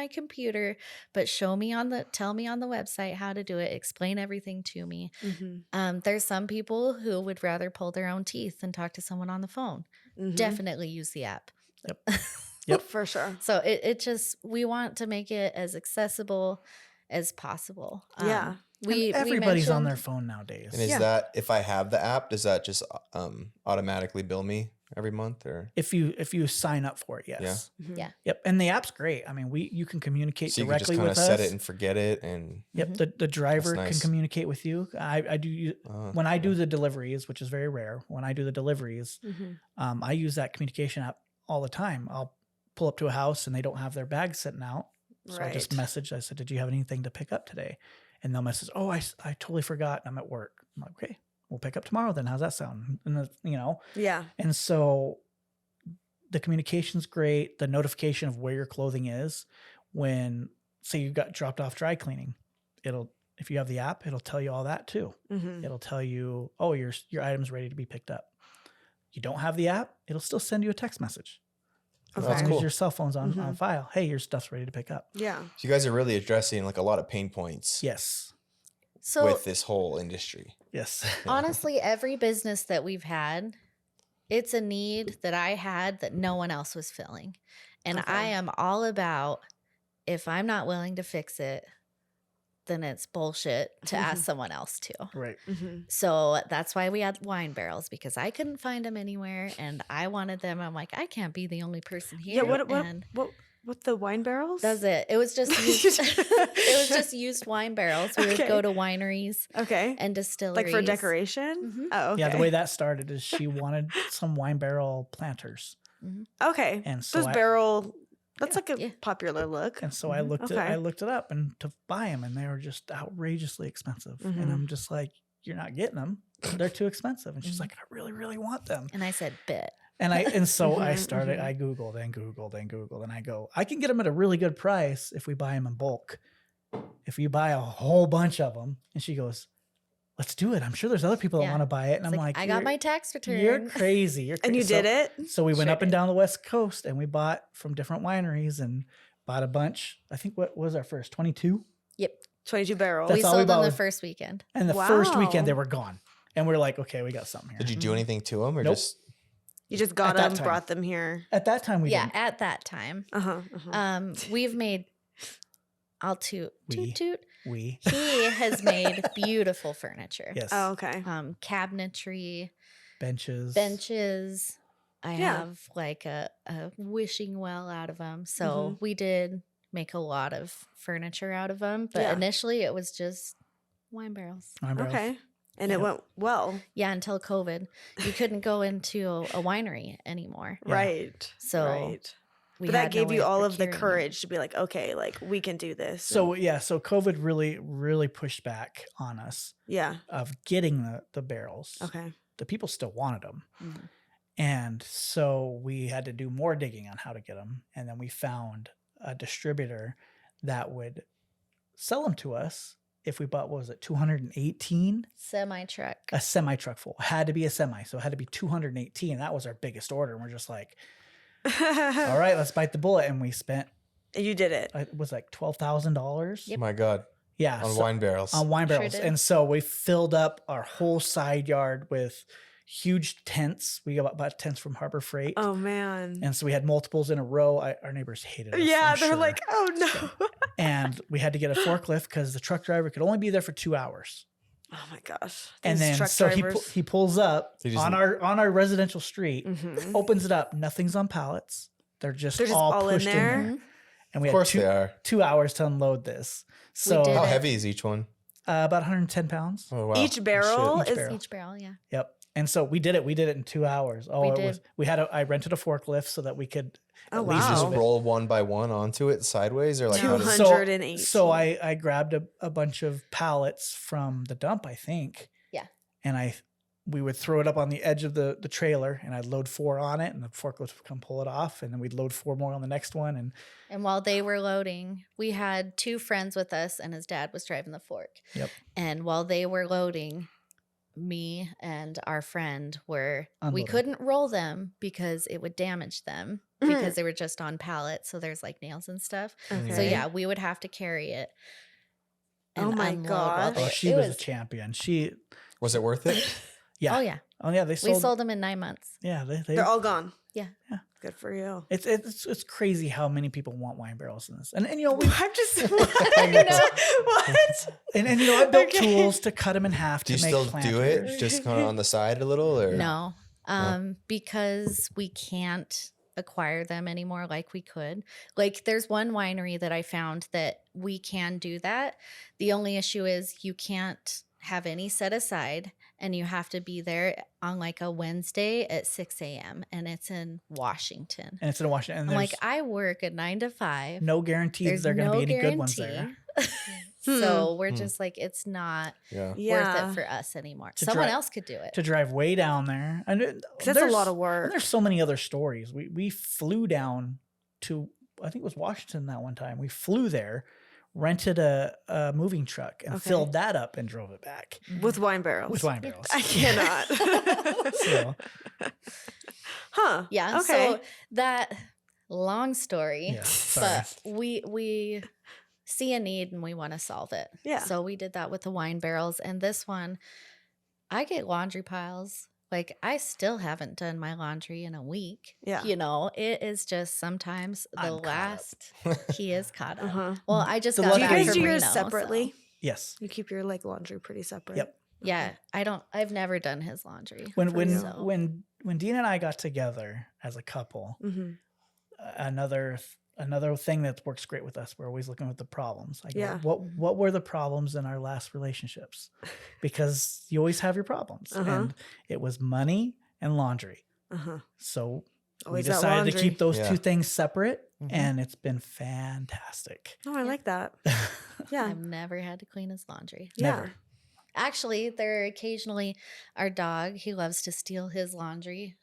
computer, but tell me on the website how to do it. Explain everything to me." Mm-hmm. There's some people who would rather pull their own teeth than talk to someone on the phone. Mm-hmm. Definitely use the app. Yep. For sure. So it just, we want to make it as accessible as possible. Yeah. We Everybody's on their mentioned- phone nowadays. And is Yeah. that if I have the app, does that just automatically bill me every month or? If you sign up for it, yes. Mhm. Yeah. Yep. And the app's great. I mean, you can communicate So you can just directly kind of with set us. it and forget it and. Yep. The driver That's nice. can communicate with you. I do when I do the deliveries, which is very rare. When I do the deliveries, Mm-hmm. I use that communication app all the time. I'll pull up to a house and they don't have their bags sitting out. So I just Right. message. I said, "Did you have anything to pick up today?" And they'll message, "Oh, I totally forgot. I'm at work." I'm like, "Okay, we'll pick up tomorrow then. How's that sound?" And Yeah. and so the communication's great. The notification of where your clothing is when, say, you got dropped off dry cleaning, if you have the app, it'll tell you all that too. Mm-hmm. It'll tell you, "Oh, your item's ready to be picked up." You don't have the app, it'll still send you a text message. As Okay. That's long cool. as your cell phone's on Mhm. file. "Hey, your stuff's ready to pick up." Yeah. So you guys are really addressing like a lot of pain points Yes. So with this whole industry. Yes. honestly, every business that we've had, it's a need that I had that no one else was filling. And Okay. I am all about, if I'm not willing to fix it, then it's bullshit to ask someone else to. Right. Mm-hmm. So that's why we had wine barrels, because I couldn't find them anywhere and I wanted them. I'm like, I can't be the only person here. Yeah. What With the wine barrels? That's it. It was just used, it was just used wine barrels. We would go to wineries Okay. and distilleries. Like for decoration? Mhm. Oh, okay. Yeah, the way that started is she wanted some wine barrel planters. Okay. And so that's like a popular look. And so I looked Okay. it up and to buy them, and they were just outrageously expensive. And I'm just like, you're not getting them. They're too expensive. And she's like, I really, really want them. And I said, "Bet." And so I started, I Googled and Googled and Googled, and I go, I can get them at a really good price if we buy them in bulk. If you buy a whole bunch of them. And she goes, let's do it. I'm sure there's other people that want to buy it. And I'm like, I got my tax return. You're crazy. You're crazy. And you did it? So we went Sure up and did. down the West Coast and we bought from different wineries and bought a bunch. I think what was our first? 22? Yep. 22 barrels. That's We all we sold them bought the was- first weekend. And the first weekend they Wow. were gone. And we're like, okay, we got something here. Did you do anything to them or Nope. just? You just got At that them, time. brought them here. At that time we Yeah, didn't. at that time. Uh-huh. We've made, I'll toot. We. He has made beautiful furniture. Yes. Oh, okay. Cabinetry, Benches. I Yeah. have like a wishing well out of them. So we did make a lot of furniture out of them. But Yeah. initially it was just wine barrels. Wine barrels. Okay. And it Yeah. went well. Yeah, until COVID. You couldn't go into a winery anymore. Yeah. Right. So right. we But that had no gave way you all of the procuring them. courage to be like, okay, like we can do this. So so COVID really pushed back on us yeah. of getting the barrels. Okay. The people still wanted them. Mhm. And so we had to do more digging on how to get them. And then we found a distributor that would sell them to us if we bought, what was it, 218? Semi-truck. A semi truck full. It had to be a semi. So it had to be 218. That was our biggest order. And we're just like, all right, let's bite the bullet. And we spent, You did it. it was like $12,000. Yep. Oh my God. Yeah. On so- wine barrels. on wine Sure barrels. did. And so we filled up our whole side yard with huge tents. We bought tents from Harbor Freight. Oh man. And so we had multiples in a row. Our neighbors hated us. Yeah, I'm they're sure. like, oh no. And we had to get a forklift because the truck driver could only be there for 2 hours. Oh my gosh. And These then truck so drivers. he pulls up He just- on our residential street, Mhm. opens it up. Nothing's on pallets. They're just They're just all all in pushed in there? there. And we Of had course they are. 2 hours to unload this. So did How it. heavy is each one? about 110 pounds. Oh wow. Each barrel Each is barrel. Each barrel, yeah. Yep. And so we did it. We did it in 2 hours. Oh, We it did. was. I rented a forklift so that we could. Oh, at You least wow. just move it. roll one by one onto it sideways, or like how does- 218. So I grabbed a bunch of pallets from the dump, I think. Yeah. And we would throw it up on the edge of the trailer, and I'd load 4 on it, and the forklift would come pull it off, and then we'd load 4 more on the next one, And while they were loading, we had 2 friends with us, and his dad was driving the fork. Yep. And while they were loading, me and our friend we Unloading. couldn't roll them because it would damage them because they were just on pallets. So there's like nails and stuff. Okay. So yeah, we would have to carry it. Oh my unload while gosh. they- oh, she it was a champion. Was it worth it? Yeah. Oh yeah, Oh yeah, they we sold. sold them in 9 months. Yeah, they They're all gone. Yeah. Yeah. Good for you. It's crazy how many people want wine barrels in this, and you know we I'm just what? and you know I built Okay. tools to cut them in half Do to you make still planters. do it just kind of on the side a little, or No, because we can't acquire them anymore like we could. Like there's one winery that I found that we can do that. The only issue is you can't have any set aside, and you have to be there on like a Wednesday at 6 a.m. and it's in Washington. And it's in Washington. And I'm like, there's I work a 9 to 5. no guarantees There's there are going to no be any good ones there. guarantee. So we're just like, it's not yeah. Yeah. worth it for us anymore. To Someone try- else could do it. To drive way down there. And That's a lot of work. And there's so many other stories. We flew down to, I think it was Washington that one time. We flew there, rented a moving truck, and Okay. filled that up and drove it back With wine barrels. with wine barrels. I cannot. So, Huh. Yeah. Okay. So that long story, yeah, sorry. but we see a need and we want to solve it. Yeah. So we did that with the wine barrels, and this one, I get laundry piles. Like I still haven't done my laundry in a week. Yeah. You know, it is just sometimes the I'm caught up. last he is caught up. Uh-huh. Well, I just The got Do you back guys from do yours Reno, so- separately? Yes. You keep your like laundry pretty separate. Yep. Yeah, I've never done his laundry. When you. when Dean and I got together as a couple, Mm-hmm. another another thing that works great with us. We're always looking at the problems. I go, Yeah. what were the problems in our last relationships? Because you always have your problems. And it was money and laundry. So Always we that decided to laundry. keep those Yeah. two things separate, and it's been fantastic. Oh, I like that. Yeah. I've never had to clean his laundry. Never. Actually, there occasionally, our dog, he loves to steal his laundry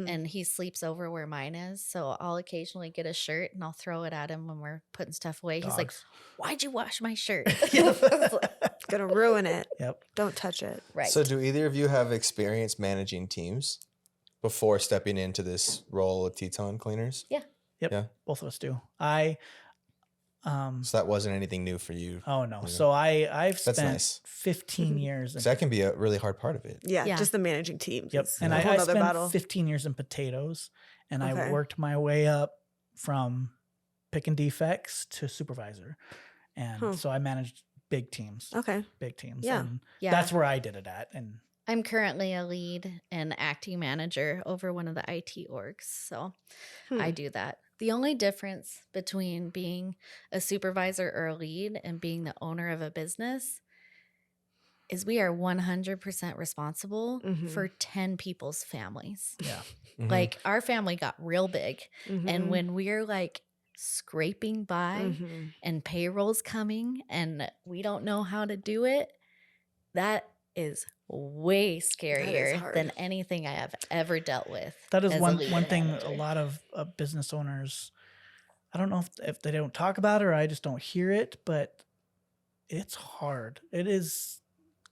and he sleeps over where mine is. So I'll occasionally get a shirt and I'll throw it at him when we're putting stuff away. He's like, Dogs. "Why'd you wash my shirt?" It's gonna ruin it. Yep. Don't touch it. Right. So do either of you have experience managing teams before stepping into this role of Teton Cleaners? Yeah. Yep. Yeah. Both of us do. So that wasn't anything new for you. Oh no. Yeah. So I've That's spent nice. 15 years. So that can be a really hard part of it. Yeah, Yeah. just the managing teams. Yep. is And a I whole nother spent battle. 15 years in potatoes, and I Okay. worked my way up from picking defects to supervisor. And so I managed big teams. Okay. Big teams. Yeah. And Yeah. that's where I did it at. And I'm currently a lead and acting manager over one of the IT orgs. So I do that. The only difference between being a supervisor or a lead and being the owner of a business is we are 100% responsible for 10 people's families. yeah. Mhm. Like our family got real big. Mm-hmm. And when we're like scraping by and payroll's coming and we don't know how to do it, that is way scarier hard. than anything I have ever dealt with. That is as a one lead thing manager. a lot of business owners, I don't know if they don't talk about it or I just don't hear it, but it's hard. It is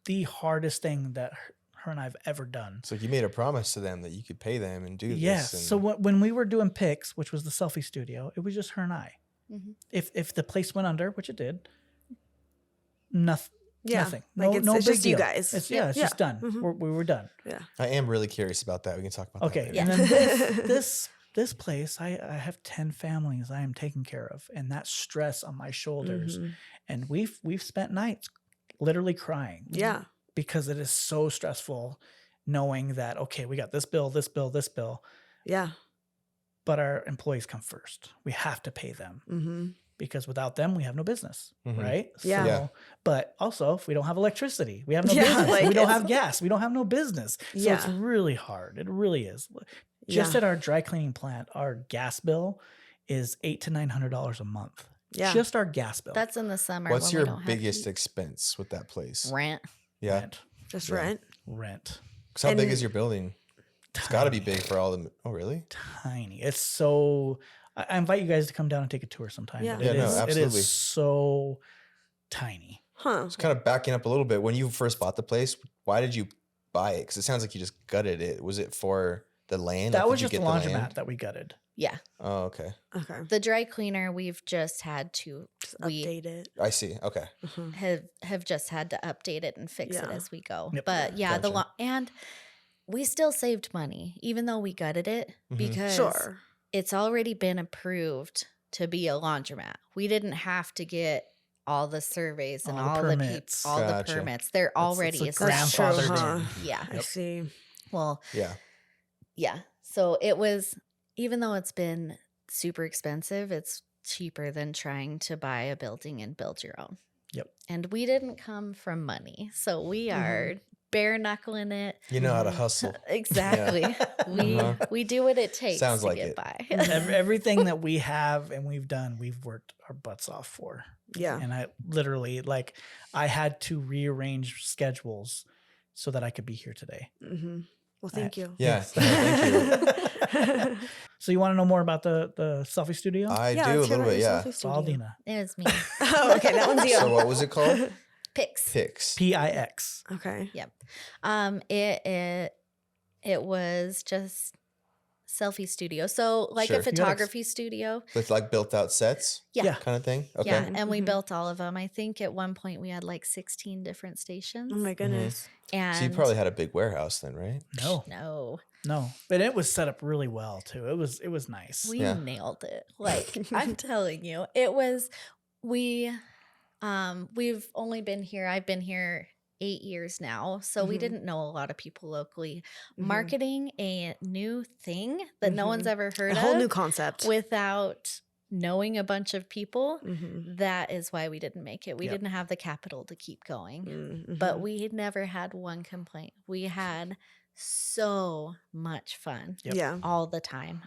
the hardest thing that her and I've ever done. So you made a promise to them that you could pay them and do Yes. this. And So when we were doing picks, which was the selfie studio, it was just her and I. Mhm. If the place went under, which it did, nothing. Yeah. Nothing. Like No, it's no it's big just you deal. guys. It's Yeah. just done. Mhm. We were done. Yeah. I am really curious about that. We can talk about Okay. that later. And then this place, I have 10 families I am taking care of, and that stress on my shoulders. And we've spent nights literally crying. Yeah. Because it is so stressful knowing that, okay, we got this bill, this bill, this bill, Yeah. but our employees come first. We have to pay them because without them, we have no business, Mhm. right? Yeah. So, Yeah. But also, if we don't have electricity, we have no Yeah, business. like We don't it's- have gas. We don't have no business. So it's Yeah. really hard. It really is. Just Yeah. at our dry cleaning plant, our gas bill is $800 to $900 a month. Yeah. Just our gas bill. That's in the summer. What's when we your don't have biggest heat. expense with that place? Rent? Yeah. Rent. Just Yeah. rent. Rent. 'Cause how big And- is your building? It's got to be big for all the. Oh, really? Tiny. It's so. I invite you guys to come down and take a tour sometime. Yeah. But Yeah, it no, is- It absolutely. is so tiny. Huh. It's kind of backing up a little bit. When you first bought the place, why did you buy it? Because it sounds like you just gutted it. Was it for the land? That Like, was did just you the get the laundromat land? that we gutted. Yeah. Oh, okay. Okay. The dry cleaner, we've just had to Just we update it. I see. Okay. have just had to update it and fix it Yeah. as we go. Yep. But yeah, Gotcha. and we still saved money even though we gutted it Mhm. because Sure. it's already been approved to be a laundromat. We didn't have to get all the surveys and All the all the permits. all the Gotcha. permits. They're already it's a That's true, established. grandfathered huh? in. Yeah. I see. Well, Yeah. yeah. So it was, even though it's been super expensive, it's cheaper than trying to buy a building and build your own. Yep. And we didn't come from money. So we are bare knuckling it. You know how to hustle. Exactly. Uh-huh. We do what it takes Sounds to like get it. by. Everything that we have and we've done, we've worked our butts off for. Yeah. And I literally, like, I had to rearrange schedules so that I could be here today. Well, thank you. Yeah. Thank you. So you want to know more about the selfie studio? I Yeah, do a let's hear little about bit. your Yeah. selfie It's all studio. Dina. It's me. Oh, okay. That one's you. So what was it called? Picks. Picks. PIX. Okay. Yep. It was just selfie studio. So like Sure. a photography studio. With like built out sets Yeah. kind of thing. Okay. Yeah, and we Mhm. built all of them. I think at one point we had like 16 different stations. Oh my goodness. And So you probably had a big warehouse then, right? no, But it was set up really well too. It was nice. we Yeah. nailed it. Like I'm telling you, it was. We've only been here. I've been here 8 years now, so we Mhm. didn't know a lot of people locally. Mhm. Marketing a new thing that no one's ever heard A of whole new concept. without knowing a bunch of people, Mm-hmm. that is why we didn't make it. We Yep. didn't have the capital to keep going, Mm-hmm. but we had never had one complaint. We had so much fun Yep. Yeah. all the time.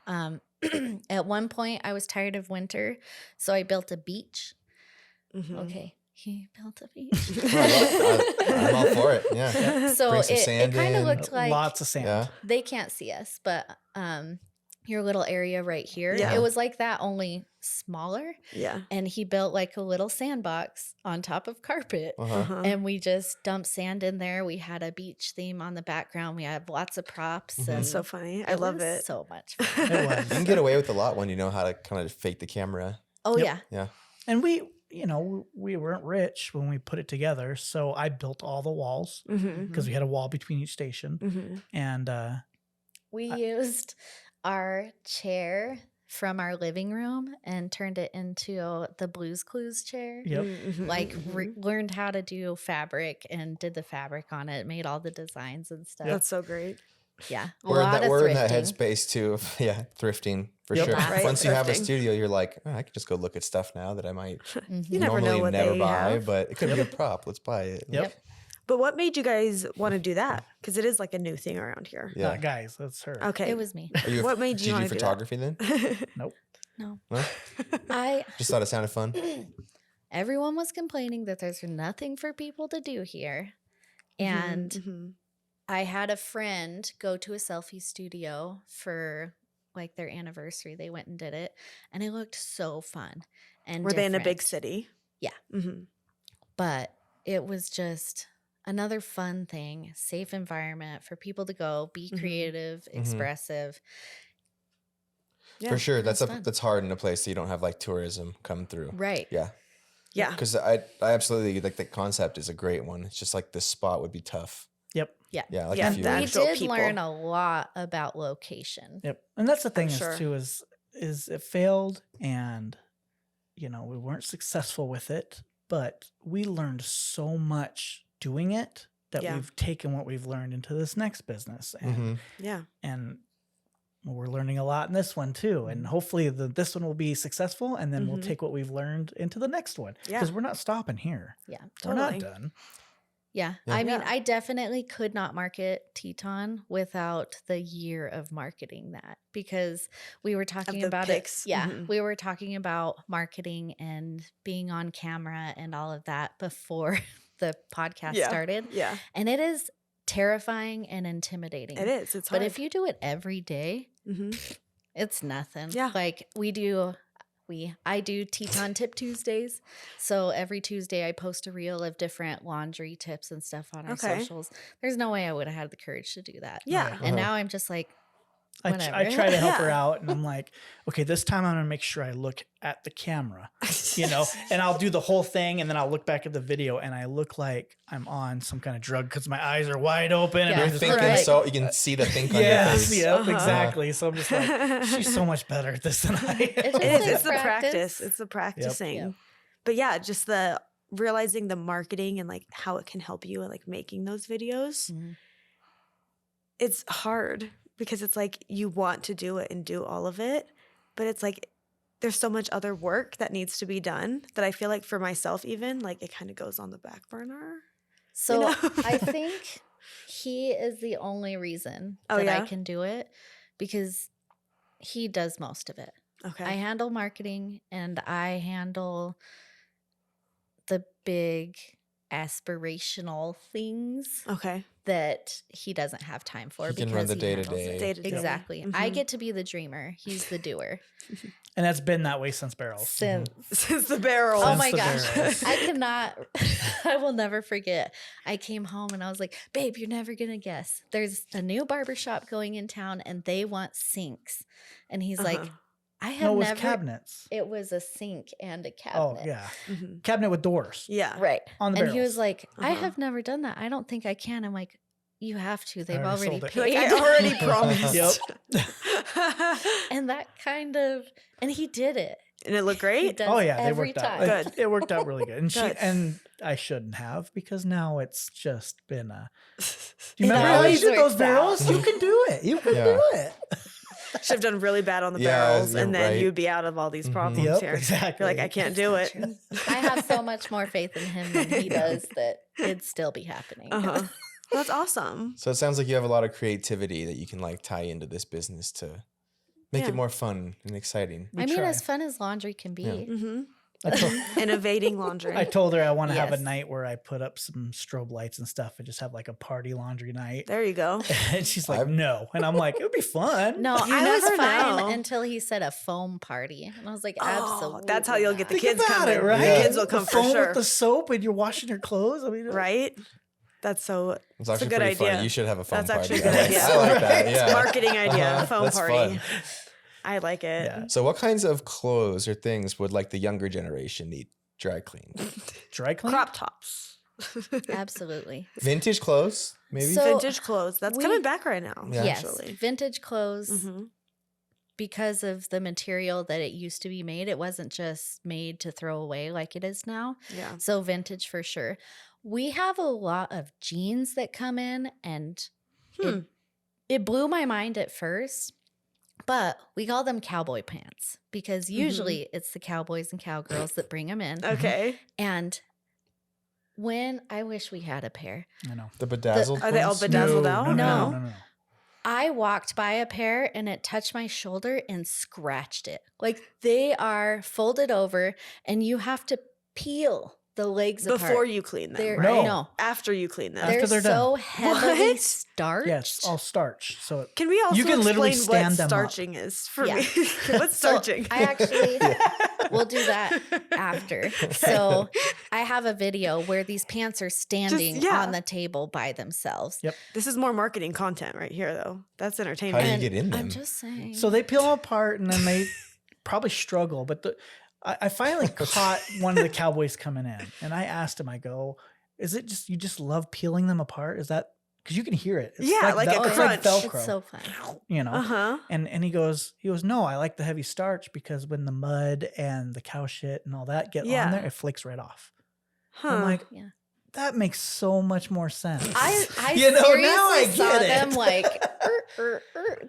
At one point, I was tired of winter, so I built a beach. Mm-hmm. Okay, he built a beach. I'm all for it. Yeah. So Bring some it sand kind of in. looked like Lots of sand. Yeah. they can't see us, but your little area right here, Yeah. it was like that, only smaller. Yeah. And he built like a little sandbox on top of carpet. Uh-huh. Uh-huh. And we just dumped sand in there. We had a beach theme on the background. We had lots of props. Mhm. And That's so funny. I love was it. so much fun. It was. You can get away with a lot when you know how to kind of fake the camera. Oh, Yep. yeah. And we, you know, we weren't rich when we put it together. So I built all the walls Mm-hmm. because we had a wall between each station. Mm-hmm. And We used our chair from our living room and turned it into the Blues Clues chair. yep. Mm-hmm. Like learned how to do fabric and did the fabric on it, made all the designs and stuff. That's so great. Yeah. A We're in lot that, of we're in that thrifting. headspace too. Of, yeah, thrifting for Yep. sure. Right, Once you have a thrifting. studio, you're like, oh, I could just go look at stuff now that I might Mhm. You never know normally what never they buy, have. but it could be a prop. Let's buy it. Yep. Yep. But what made you guys want to do that? Because it is like a new thing around here. Yeah. Not guys, that's her. Okay. It was me. Are you, What made did you you wanna do do that? photography then? Nope. No. Huh? I Just thought it sounded fun. everyone was complaining that there's nothing for people to do here. And Mhm. I had a friend go to a selfie studio for like their anniversary. They went and did it, and it looked so fun. And Were they in a big different. city? Yeah. Mm-hmm. But it was just another fun thing, safe environment for people to go, be Mhm. creative, expressive. Yeah, For sure. it was That's fun. that's hard in a place that you don't have like tourism come through. Right. Yeah. Yeah. Because I absolutely like the concept is a great one. It's just like this spot would be tough. Yep. Yeah. Yeah. Like Yeah, if you the We were- actual did people. learn a lot about location. Yep. And that's the thing sure. is too is it failed and you know, we weren't successful with it, but we learned so much doing it that Yeah. we've taken what we've learned into this next business and Mhm. Yeah. and we're learning a lot in this one too. And hopefully this one will be successful and then we'll Mhm. take what we've learned into the next one. Yeah. Because we're not stopping here. Yeah. We're not Totally. done. Yeah. Yeah. I mean, Yeah. I definitely could not market Teton without the year of marketing that, because we were talking the about pics. it. Yeah. Mhm. We were talking about marketing and being on camera and all of that before the podcast Yeah. started. Yeah. And it is terrifying and intimidating. It is. It's But hard. if you do it every day, Mhm. it's nothing. Yeah. Like I do Teton Tip Tuesdays. So every Tuesday I post a reel of different laundry tips and stuff on our Okay. socials. There's no way I would have had the courage to do that. Yeah. And now I'm just like, I whatever. try to help her Yeah. out and I'm like, okay, this time I'm gonna make sure I look at the camera, you know, and I'll do the whole thing and then I'll look back at the video and I look like I'm on some kind of drug because my eyes are wide open and Yeah. I'm You're just thinking Right. so you can see the think on your yes, face. yep, Uh-huh. exactly. So I'm just like, she's so much better at this than I am. It It just is. takes It's the practice. practice. It's the practicing. Yep. But yeah, just the realizing the marketing and like how it can help you and like making those videos. Mhm. It's hard because it's like you want to do it and do all of it, but it's like there's so much other work that needs to be done that I feel like for myself even like it kind of goes on the back burner. So know? I think he is the only reason Oh, that yeah? I can do it, because he does most of it. Okay. I handle marketing and I handle the big aspirational things Okay. that he doesn't have time for He can because run the he handles day-to-day. it. Day-to-day. Exactly. I Mhm. get to be the dreamer. He's the doer. And that's been that way since barrels. Since Since the barrel. oh Since my the gosh, barrels. I cannot. I will never forget. I came home and I was like, "Babe, you're never gonna guess. There's a new barbershop going in town, and they want sinks." And he's like, Uh-huh. "I have No, it was never." cabinets. It was a sink and a Oh cabinet. yeah, Mhm. cabinet with doors Yeah. Right. on the And barrels. he was like, "I Uh-huh. have never done that. I don't think I can." I'm like, "You have to. They've already already sold it." paid." Like I already promised. Yep. And that kind of, and he did it. And it looked He great. does Oh yeah, they every worked time. out. Good. It worked out really good. And Good. and I shouldn't have because now it's just been a. Do It you remember how you always did those works out. barrels? You can do it. You can Yeah. do it. Should have done really bad on the Yeah, barrels, yeah, and then right. you'd be out of all these Mhm. problems Yep, here. exactly. You're like, I can't do it. I have so much more faith in him than he does that it'd still be happening. Uh-huh. That's awesome. So it sounds like you have a lot of creativity that you can like tie into this business to make Yeah. it more fun and exciting. We I mean, try. as fun as laundry can be. Yeah. Mm-hmm. I told, Innovating laundry. I told her I want to have a Yes. night where I put up some strobe lights and stuff and just have like a party laundry night. There you go. And she's like, I've- no. And I'm like, it would be fun. No, You I was never fine know. until he said a foam party. And I was like, Oh, absolutely. that's how you'll get the not. Think kids about coming. it, right? The Yeah. kids will The come for foam sure. with the soap and you're washing your clothes. I mean, Right? That's so It's a actually good pretty idea. fun. You should have a fun That's party. actually a good idea. I like that. Right? Yeah. marketing idea. Foam That's party. fun. I like it. Yeah. So what kinds of clothes or things would like the younger generation need dry cleaned? dry clean? Crop tops. Absolutely. Vintage clothes, maybe? So- Vintage clothes. That's we- coming back right now. Yeah. Yes. Actually. Vintage clothes, hmm because of the material that it used to be made, it wasn't just made to throw away like it is now. Yeah. So vintage for sure. We have a lot of jeans that come in, and Hmm. it blew my mind at first, but we call them cowboy pants because usually it's the cowboys and cowgirls that bring them in. Okay. And when I wish we had a pair, I know. The bedazzled Are they all ones? bedazzled out? No. I walked by a pair and it touched my shoulder and scratched it. Like they are folded over and you have to peel the legs Before apart. you clean them, They're, right? no, After you clean them. After they're they're done. so heavily What? starched. Yes, all starch. So it- Can we also You can literally explain stand what them up. starching is for Yeah. me? What's So starching? I actually will do that after. So I have a video where these pants are standing yeah. on the table by themselves. Yep. This is more marketing content right here, though. That's How do entertainment. you And get in them? I'm just saying. So they peel them apart and then they probably struggle. But I finally caught one of the cowboys coming in and I asked him, I go, is it just, you just love peeling them apart? Is that, because you can hear it. It's Yeah, like a it's crunch. Velcro, it's so fun. you know? Uh-huh. And he goes, no, I like the heavy starch because when the mud and the cow shit and all that get Yeah. on there, it flicks right off. Huh. I'm like, Yeah. that makes so much more sense. I You know, seriously now I saw get it. them like,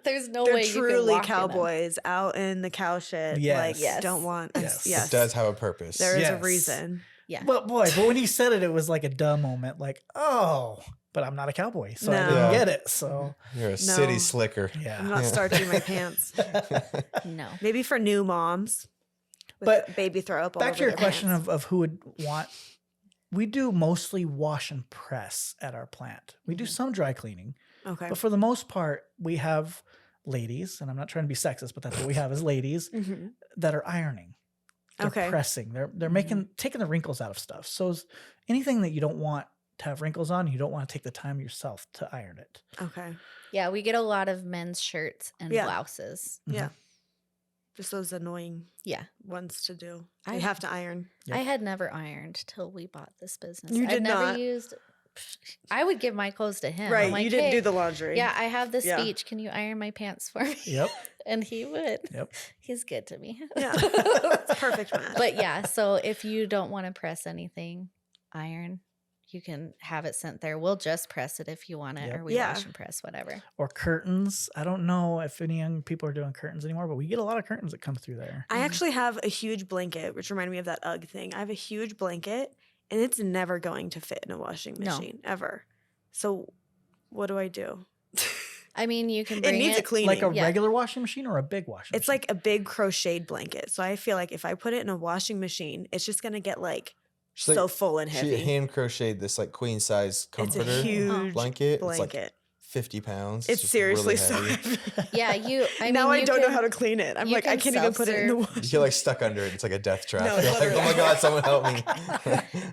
there's no They're way you can truly walk in them. cowboys out in the cow shit. Yes. Like, Yes. don't want. Yes. Yes. It does have a purpose. There is a Yes. reason. Yeah. But when he said it, it was like a dumb moment. Like, oh, but I'm not a cowboy, so I No. didn't Yeah. get it. So You're a No. city slicker. I'm yeah. not Yeah. starching my pants. No. Maybe for new moms. With But baby throw up all Back over to your their question pants. of who would want. We do mostly wash and press at our plant. We do some dry cleaning, Okay. but for the most part, we have ladies, and I'm not trying to be sexist, but that's what we have as ladies Mhm. that are ironing. They're Okay. pressing. They're making taking the wrinkles out of stuff. So anything that you don't want to have wrinkles on, you don't want to take the time yourself to iron it. Okay. Yeah, we get a lot of men's shirts and Yeah. blouses. Yeah. Just those annoying Yeah. ones to do. I- You have to iron. Yep. I had never ironed till we bought this business. You I'd did never not. used. I would give my clothes to him. Right. I'm like, you didn't "Hey, do the laundry. Yeah, I have this Yeah. speech. Can you iron my pants for me? Yep. And he would. Yep. He's good to me. Yeah. It's a perfect match. But yeah, so if you don't want to press anything, iron, you can have it sent there. We'll just press it if you want it, Yep. or we Yeah. wash and press, whatever. Or curtains. I don't know if any young people are doing curtains anymore, but we get a lot of curtains that come through there. I actually have a huge blanket, which reminded me of that UGG thing. I have a huge blanket, and it's never going to fit in a washing No. machine, ever. So what do I do? I mean, you can It bring needs a cleaning. Like a Yeah. regular washing machine or a big washing It's machine? like a big crocheted blanket. So I feel like if I put it in a washing machine, it's just going to get like She's so like- full and She heavy. hand crocheted this like queen size It's comforter a huge blanket. blanket. It's like 50 pounds. It's just seriously really so heavy. heavy. Yeah, Now I you don't know can- how to clean it. I'm you like, I can can't even put it in the self-serve. wash. You get like stuck under it. It's like a death trap. No, You're like, oh literally. my God, someone help me.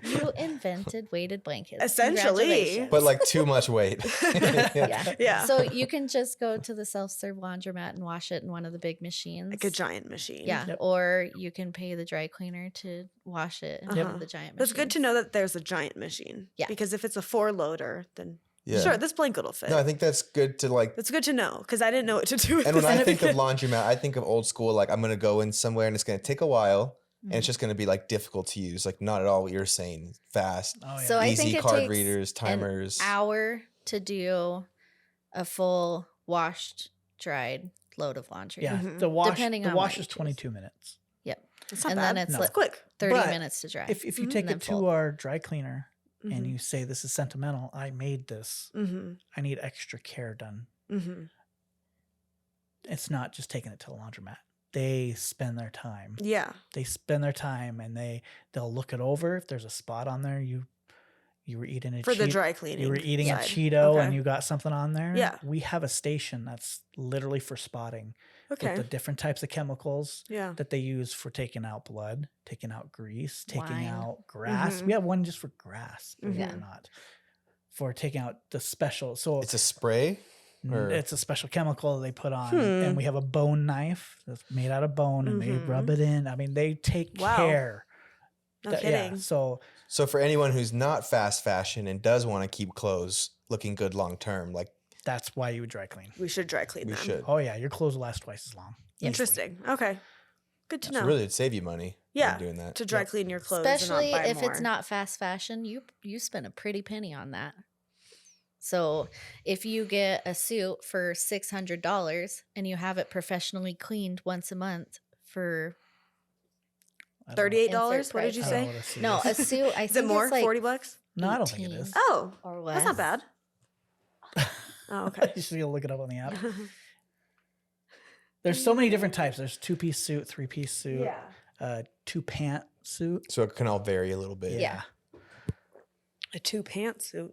You invented weighted blankets. Essentially. Congratulations. But like too much weight. Yeah. Yeah. So you can just go to the self-serve laundromat and wash it in one of the big machines. Like a giant machine. Yeah. Yep. Or you can pay the dry cleaner to wash it in one Uh-huh. of the giant That's machines. good to know that there's a giant machine. Yeah. Because if it's a 4-loader, then Yeah. sure, this blanket will fit. No, I think that's good to like. That's good to know because I didn't know what to do with And when this. I think of laundromat, I think of old school. Like I'm gonna go in somewhere and it's gonna take a while, and Mm. it's just gonna be like difficult to use. Like not at all what you're saying. Fast, Oh, yeah. So I think easy it card takes readers, timers. an hour to do a full washed, dried load of laundry. Yeah, Mhm. the wash Depending the on what wash you is choose. 22 minutes. Yep. It's not And bad. then it's No. It's quick. 30 But minutes to dry. If you Mhm. take And then it to fold. our dry cleaner and Mhm. you say this is sentimental, I made this. Mhm. I need extra care done. Mhm. It's not just taking it to the laundromat. They spend their time. Yeah. They spend their time and they'll look it over. If there's a spot on there, you were eating a For the Cheet- dry cleaning. you were eating a side. Cheeto Okay. and you got something on there. Yeah. We have a station that's literally for spotting Okay. with the different types of chemicals Yeah. that they use for taking out blood, taking out grease, taking Wine. out grass. Mhm. We have one just for grass, believe it Mhm. or not, for taking out the special. So It's a spray. or- it's a special chemical they put on, Hmm. and we have a bone knife that's made out of bone, and they Mhm. rub it in. I mean, they take Wow. care. No Yeah, kidding. so So for anyone who's not fast fashion and does want to keep clothes looking good long term, like that's why you would dry clean. We should dry clean we them. should. Oh yeah, your clothes will last twice as long. easily. Interesting. Okay. Good to So know. really, it'd save you money. by Yeah. doing that. To dry Yep. clean your clothes. Especially and not buy if it's more. not fast fashion, you spend a pretty penny on that. So if you get a suit for $600 and you have it professionally cleaned once a month for I don't know- $38. Insert What did you price. I don't know say? what a suit no, is. a suit. I Is it think more? it's like $40? No, I don't think it 18 is. Oh, or less. that's not bad. Oh, okay. You should look it up on the app. There's so many different types. There's 2-piece suit, 3-piece suit, yeah. 2-pant suit. So it can all vary a little bit. Yeah. A 2-pantsuit.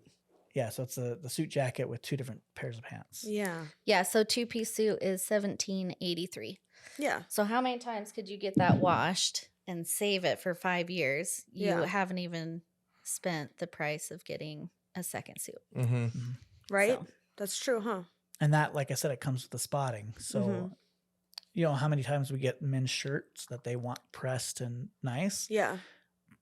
Yeah, so it's the suit jacket with 2 different pairs of pants. Yeah. Yeah, so 2-piece suit is $17.83. Yeah. So how many times could you get that washed and save it for 5 years? You Yeah. haven't even spent the price of getting a second suit. Mm-hmm. Right? So. That's true, huh? And that, like I said, it comes with the spotting. So, Mhm. you know how many times we get men's shirts that they want pressed and nice, Yeah.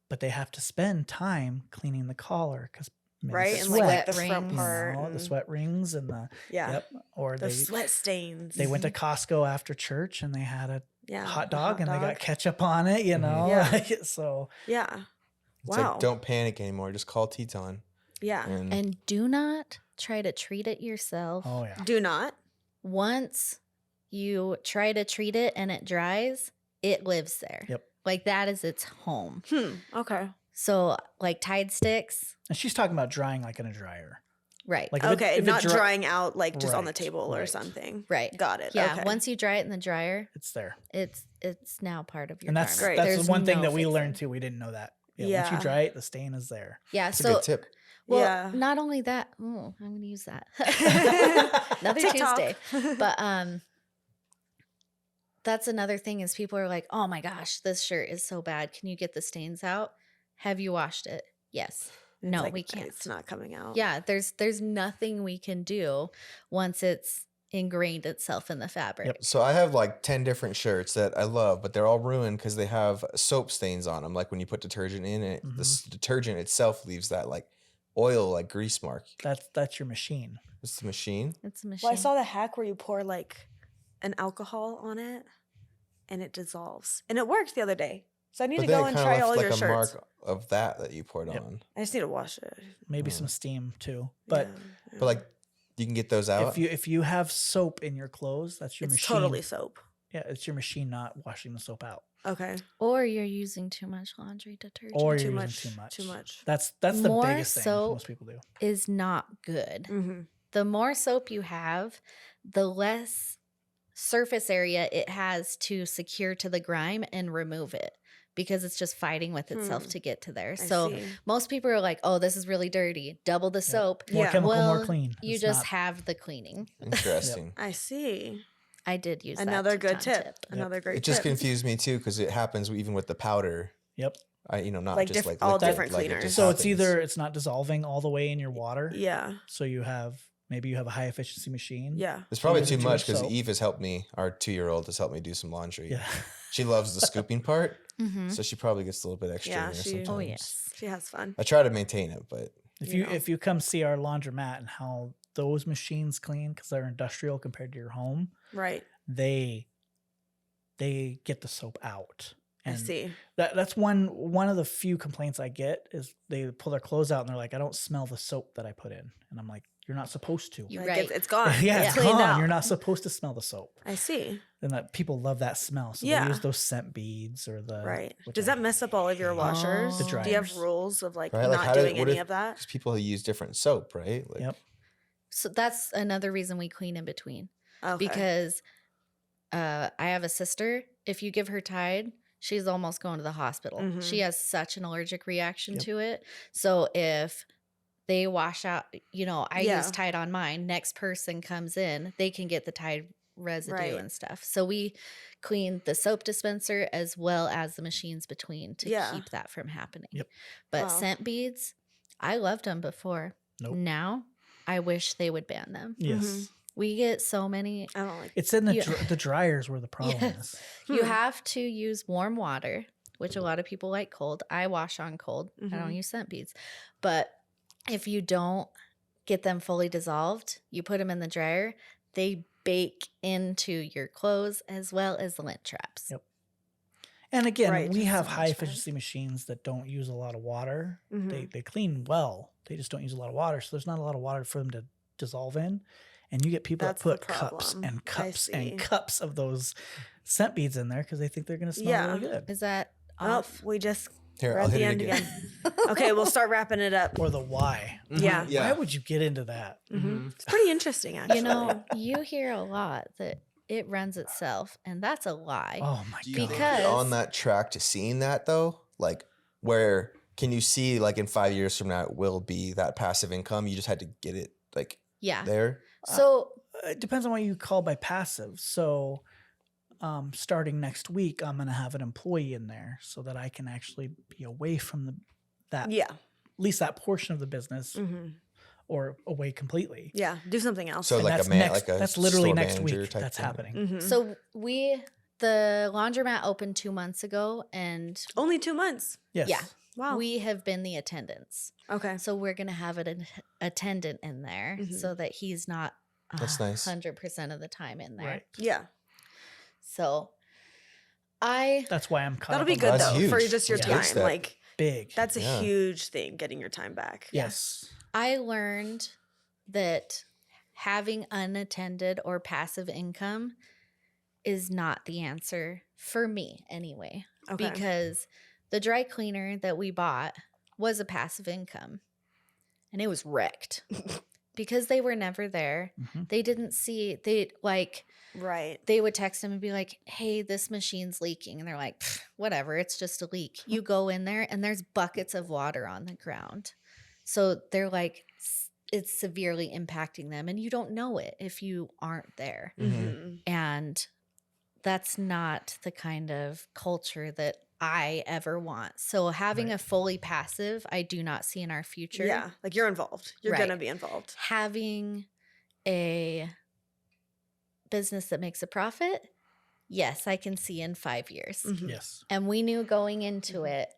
but they have to spend time cleaning the collar because Right? And sweat, like the Sweat front rings. part. the and- sweat rings and the Yeah. yep. Or The they sweat stains. they went to Costco after church and they had a yeah. hot the dog and they got dog. ketchup on it. You Mhm. know, Yeah. so Yeah. It's Wow. like don't panic anymore. Just call Teton. Yeah. And do not try to treat it yourself. oh yeah, Do not. Once you try to treat it and it dries, it lives there. Yep. Like that is its home. Okay. So like Tide sticks, and she's talking about drying like in a dryer. right. Like if it- Okay. if it Not dry- drying out like just on the Right, table or right. something. Right. Got it. Yeah. Okay. Once you dry it in the dryer, It's there, it's now part of your and that's garment. Great. that's There's the one thing no that we fixing. learned too. We didn't know that. Yeah, once you Yeah. dry it, the stain is there. Yeah. That's a So good tip. well, Yeah. not only that, I'm gonna use that. Another TikTok. Tuesday. But that's another thing is people are like, oh my gosh, this shirt is so bad. Can you get the stains out? Have you washed it? Yes. It's No, like, we can't. It's not coming out. Yeah, there's nothing we can do once it's ingrained itself in the fabric. Yep. So I have like 10 different shirts that I love, but they're all ruined because they have soap stains on them. Like when you put detergent in it, the detergent itself leaves that like oil, like grease mark. That's your machine. It's the machine. It's a machine. Well, I saw the hack where you pour like an alcohol on it and it dissolves. And it worked the other day. So I need But to then go it and kind try of all left your like a shirts. mark of that you poured Yep. on. I just need to wash it. Maybe Mm. some steam too. But Yeah, But like you can get those out. if you have soap in your clothes, that's your it's machine. totally soap. Yeah, it's your machine not washing the soap out. Okay. or you're using too much laundry detergent. Or Too you're much. using too much. Too much. That's the More biggest thing soap most people do. is not good. Mm-hmm. The more soap you have, the less surface area it has to secure to the grime and remove it because it's just fighting with itself Hmm. to get to there. I So see. most people are like, "Oh, this is really dirty. Double the soap." More Yeah. chemical, more Well, clean. You It's just not- have the cleaning. Interesting. I see. I did use Another that good Teton tip. Another great It just tip. confused me too because it happens even with the powder. Yep. Not Like just diff- like all liquid, different like it cleaners. just So it's happens. either it's not dissolving all the way in your water. Yeah. So you have maybe a high efficiency machine. Yeah. It's probably use too it too much much because soap. Eve has helped me. Our 2-year-old has helped me do some laundry. Yeah. She loves the scooping part, Mhm. so she probably gets a little bit extra Yeah, in there she- sometimes. Oh yes. She has fun. I try to maintain it, but You know. If you come see our laundromat and how those machines clean because they're industrial compared to your home, Right. they get the soap out. I see. That's one of the few complaints I get is they pull their clothes out and they're like, I don't smell the soap that I put in. And I'm like, You're not supposed to. You're Like, right. it's gone. Yeah, It's it's cleaned gone. out. You're not supposed to smell the soap. I see. And that people love that smell. So Yeah. they use those scent beads or the Right. which Does I that mess up all of your hate. washers? The Do you have dryers. rules of like Right? Like, not doing any of that? Because people use different soap, right? Like, Yep. So that's another reason we clean in between. Okay. Because I have a sister. If you give her Tide, she's almost going to the hospital. Mhm. She has such an allergic reaction Yep. to it. So if they wash out, I Yeah. use Tide on mine. Next person comes in, they can get the Tide residue Right. and stuff. So we clean the soap dispenser as well as the machines between to Yeah. keep that from happening. Yep. But Wow. scent beads, I loved them before. Nope. Now I wish they would ban them. Yes. Mhm. We get so many. I don't like. It's in the Yeah. the dryers where the problem Yes. is. You Hmm. have to use warm water, which a lot of people like cold. I wash on cold. I don't Mhm. use scent beads. But if you don't get them fully dissolved, you put them in the dryer, they bake into your clothes as well as the lint traps. Yep. And again, Right, we so have much high fun. efficiency machines that don't use a lot of water. Mhm. They clean well. They just don't use a lot of water. So there's not a lot of water for them to dissolve in. And you get people That's that the put cups problem. and I cups see. and cups of those scent beads in there because they think they're going to smell Yeah. really good. Is that Oh, off? we just here, we're I'll at hit the it end again. again. Okay, we'll start wrapping it up. Or the why. Yeah. Yeah. Why would you get into that? Mhm. It's pretty interesting, actually. You hear a lot that it runs itself, and that's a lie. Oh my Do you god. think Because- you're on that track to seeing that though? Like, where can you see like in 5 years from now it will be that passive income? You just had to get it like Yeah. there. So It depends on what you call by passive. So starting next week, I'm going to have an employee in there so that I can actually be away from that Yeah. at least that portion of the business hmm or away completely. Yeah. Do something else. So And like that's a man, next, like a that's literally store next manager week type that's thing. happening. Mhm. so the laundromat opened 2 months ago, and Only 2 months. Yes. yeah. Wow. We have been the attendants. Okay. So we're going to have an attendant in there Mhm. so that he's not That's nice. 100% of the time in there. Right. Yeah. So I That's why I'm caught That'll up be on good That's though for huge. just your That's a big time. step. Like big. that's a Yeah. huge thing, getting your time back. Yes. I learned that having unattended or passive income is not the answer for me anyway. Okay. Because the dry cleaner that we bought was a passive income and it was wrecked because they were never there. Mhm. They didn't see, Right. they would text them and be like, hey, this machine's leaking. And they're like, "Pfft, whatever, it's just a leak. You go in there and there's buckets of water on the ground. So they're like, it's severely impacting them. And you don't know it if you aren't there. Mhm. And that's not the kind of culture that I ever want. So having Right. a fully passive, I do not see in our future. Yeah. Like you're involved. You're Right. gonna be involved. Having a business that makes a profit, yes, I can see in 5 years. Mhm. Yes. And we knew going into it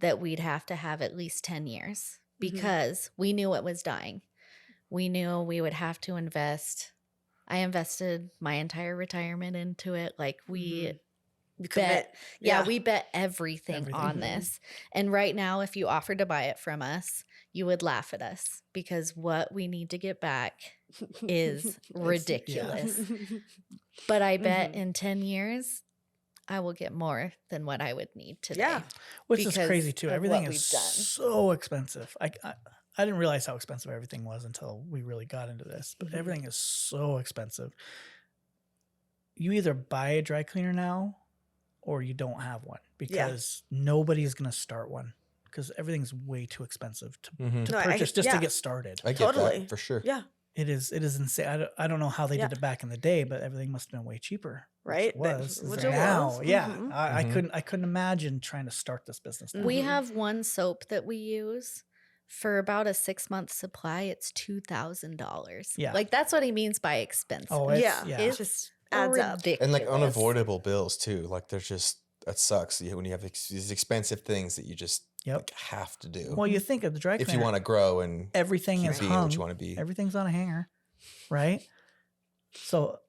that we'd have to have at least 10 years because we knew it was dying. We knew we would have to invest. I invested my entire retirement into it. Like we You bet. commit. Yeah, we bet everything Everything. on this. And right now, if you offered to buy it from us, you would laugh at us because what we need to get back is ridiculous. But I bet Mhm. in 10 years, I will get more than what I would need today. Yeah. Which is because crazy too. of Everything what is we've done. so expensive. I didn't realize how expensive everything was until we really got into this. But Mhm. everything is so expensive. You either buy a dry cleaner now or you don't have one because nobody's going to start one because everything's way too expensive to Mhm. No, I purchase just to yeah. get started. I get Totally. that for sure. Yeah. It is insane. I don't know how they Yeah. did it back in the day, but everything must have been way cheaper. Right? Which it was. Which Is it now, was. yeah. Mhm. I Mhm. couldn't imagine trying to start this business now. We Mhm. have one soap that we use for about a 6-month supply. It's $2,000. Yeah. Like that's what he means by expensive. Oh, it's, Yeah. yeah. It It's just adds up. ridiculous. And like unavoidable bills too. Like there's just that sucks when you have these expensive things that you just Yep. like have to do Well, you think of the dry if cleaner. you want to grow and Everything keep is being hung. what you want to be. Everything's on a hanger, right? So,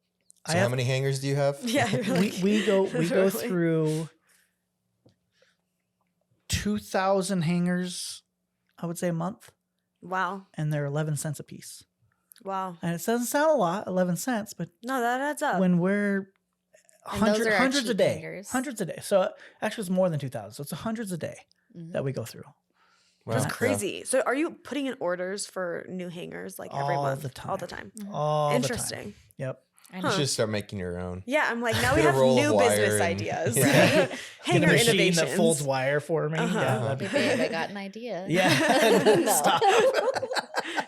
So how many hangers do you have? Yeah. you're we, like- we go Literally. through 2,000 hangers, I would say a month, Wow. and they're 11 cents a piece. Wow. And it doesn't sound a lot, 11 cents, but No, that adds up. when we're And those are our hundreds a cheap day, hangers. hundreds a day. So actually it's more than 2,000. So it's hundreds a day Mhm. that we go through. That's Wow. crazy. So are you putting in orders for new hangers like every All month? the time. All the time. Mhm. All Interesting. the time. Yep. I You know. should start making your own. Yeah, I'm like, now we Get a have roll of new wire business and- ideas. Yeah. Get Hanger a machine innovations. that folds wire for me. Uh-huh. Yeah, that'd be Hey, babe, great. I got an idea. Yeah. No. Stop.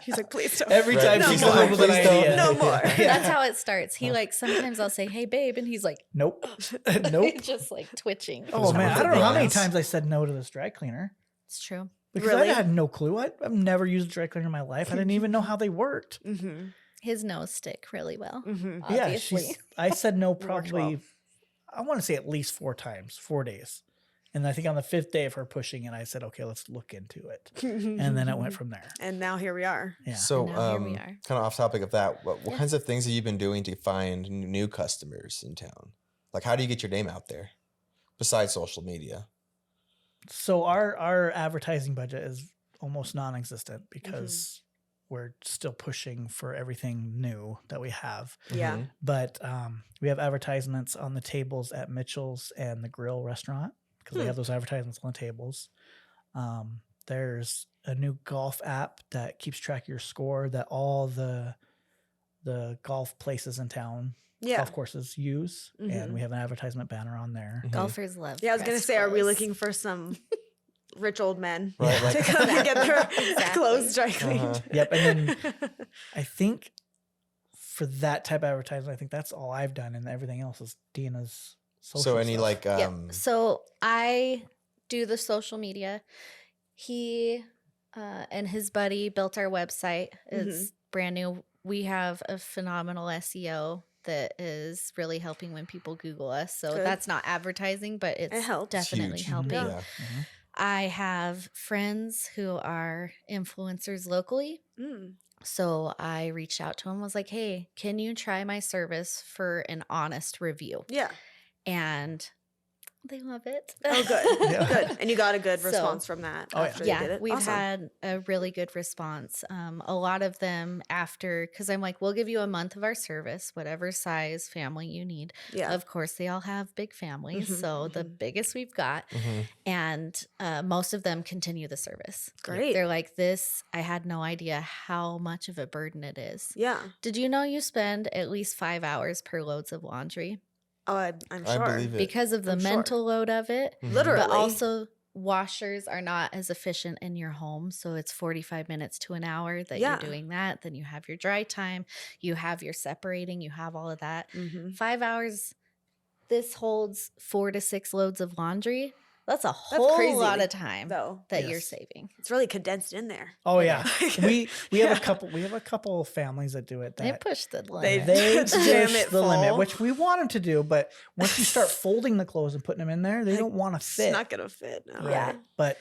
He's like, please don't. Every Right. time No she's more. come up with an Please don't. idea. No more. That's how it starts. He like sometimes I'll say, "Hey, babe," and he's like, Nope. Nope. just like twitching. Oh man, I don't know how many Yes. times I said no to this dry cleaner It's true. because Really? I had no clue. I've never used a dry cleaner in my life. I didn't even know how they worked. Mm-hmm. His nose stick really well. Mm-hmm. Obviously. I said no Worked well. probably. I want to say at least 4 times, 4 days, and I think on the 5th day of her pushing it, I said, "Okay, let's look into it," and then it went from there. And now here we are. Yeah. So, And now here we are. kind of off topic of that, what Yeah. kinds of things have you been doing to find new customers in town? Like, how do you get your name out there besides social media? So our advertising budget is almost non-existent because we're still pushing for everything new that we have. Yeah. Mhm. But we have advertisements on the tables at Mitchell's and the Grill restaurant because they have those advertisements on the tables. There's a new golf app that keeps track of your score that all the golf places in town, Yeah. golf courses use, and Mhm. we have an advertisement banner on there. Mhm. Golfers love. Yeah, I was gonna press say, are we clothes. looking for some rich old men Right, to like- come and get their Exactly. clothes dry cleaned? Uh-huh. Yep, and then I think for that type of advertising, I think that's all I've done, and everything else is Deanna's social So, any stuff. like, Yep. So I do the social media. He and his buddy built our website. It's brand new. We have a phenomenal SEO that is really helping when people Google us. So Good. that's not advertising, but it's helps. definitely Huge. helping. Yeah. yeah. I have friends who are influencers locally. Mm. So I reached out to him, was like, "Hey, can you try my service for an honest review?" Yeah. And they love it. Oh, good. Yeah. Good. And you got a good So- response from that Oh, yeah. after you did Yeah, it? we've Awesome. had a really good response. A lot of them after, because I'm like, we'll give you a month of our service, whatever size family you need. Yeah. Of course, they all have big families. Mhm, So the mhm. biggest we've got. Mhm. And most of them continue the service. Great. They're like, this, I had no idea how much of a burden it is. Yeah. Did you know you spend at least 5 hours per loads of laundry? Oh, I'm I sure. believe it. Because of the I'm sure. mental load of it. Mhm. Literally. But also, washers are not as efficient in your home. So it's 45 minutes to an hour that Yeah. you're doing that. Then you have your dry time, you have your separating, you have all of that. Mhm. 5 hours, this holds 4 to 6 loads of laundry. That's a whole crazy, lot of time Though that you're Yes. saving. it's really condensed in there. Oh yeah, we have Yeah. a couple of families that do it. They That push the They- limit. they Jam push it the limit, full. which we want them to do. But once you start folding the clothes and putting them in there, they Like, don't want to It's fit. not gonna fit. No. Yeah. But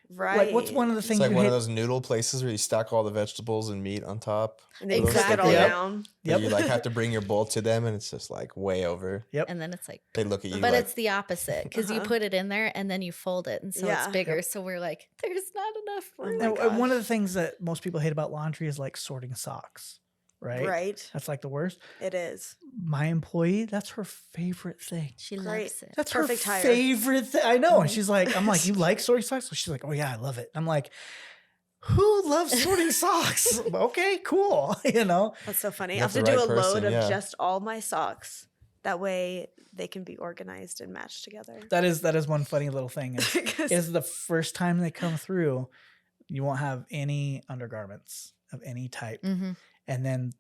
Right. like, what's one of the It's things like you one hate? of those noodle places where you stack all the vegetables and meat on top. And then you Those cook it all Yep. down. Yep. Yep. You like have to bring your bowl to them, and it's just like way over. Yep. And then it's like, They look at you but like, it's the opposite because you Uh-huh. put it in there and then you fold it. And so Yeah. it's bigger. So we're like, there's not enough Oh room. my And one of gosh. the things that most people hate about laundry is like sorting socks, right? Right. That's like the worst. It is. My employee, that's her favorite thing. She Great. loves it. That's Perfect her hire. favorite thing. I know. And Mhm. she's like, I'm like, you like sorting socks? So she's like, oh yeah, I love it. I'm like, who loves sorting socks? Okay, cool. You know? That's so funny. You I have have to the do a right load person, of yeah. just all my socks. That way they can be organized and matched together. That is one funny little thing is, 'Cause- is the first time they come through, you won't have any undergarments of any type. Mm-hmm. And then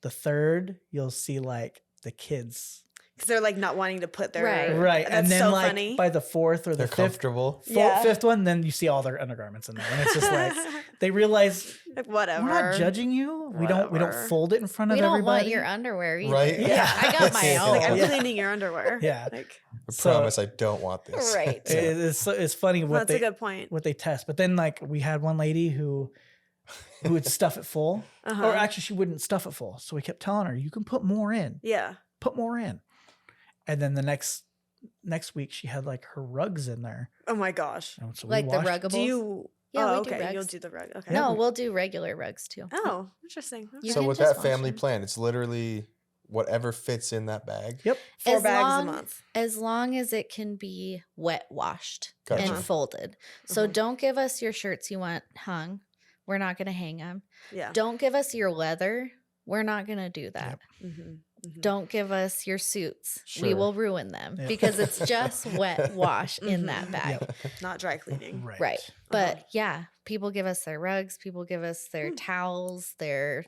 the third, you'll see like the kids. because they're like not wanting to put their Right. Right. That's And then so like funny. by the fourth or the they're fifth, comfortable. Yeah. fifth one, then you see all their undergarments in there. And it's just like they realize like, whatever. we're not judging you. We don't Whatever. fold it in front We of don't everybody. want your underwear either. Right? Yeah. I got my Yeah. own. Like I'm Yeah. cleaning your underwear. Yeah. Like I So- promise I don't want this. Right. It's funny what that's a they good point. what they test. But then like we had one lady who would stuff it full. Uh-huh. Or actually she wouldn't stuff it full. So we kept telling her, you can put more in. Yeah. Put more in. And then the next week she had like her rugs in there. Oh my gosh. And so we Like the washed- ruggables. Do you Yeah, Oh, we do okay. You'll rugs. do the rug. Okay. No, we'll do regular rugs too. Oh, interesting. You So can with just that wash family them. plan, it's literally whatever fits in that bag. Yep. 4 As bags a long- month. As long as it can be wet washed Gotcha. and folded. So Uh-huh. don't give us your shirts you want hung. We're not going to hang them. Yeah. Don't give us your leather. We're not going to do that. Yep. Mm-hmm. Don't give us your suits. We Sure. will ruin them Yeah. because it's just wet wash in that bag. Yep. Not dry cleaning. Right. But yeah, people give us their rugs, people give us their towels, their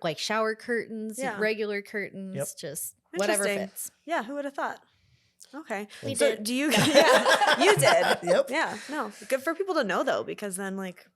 like shower curtains, Yeah. regular curtains, Yep. just whatever Interesting. fits. Yeah, who would have thought? Okay. We So did. do you yeah, you did. Yep. Yeah. No. Good for people to know though, because then like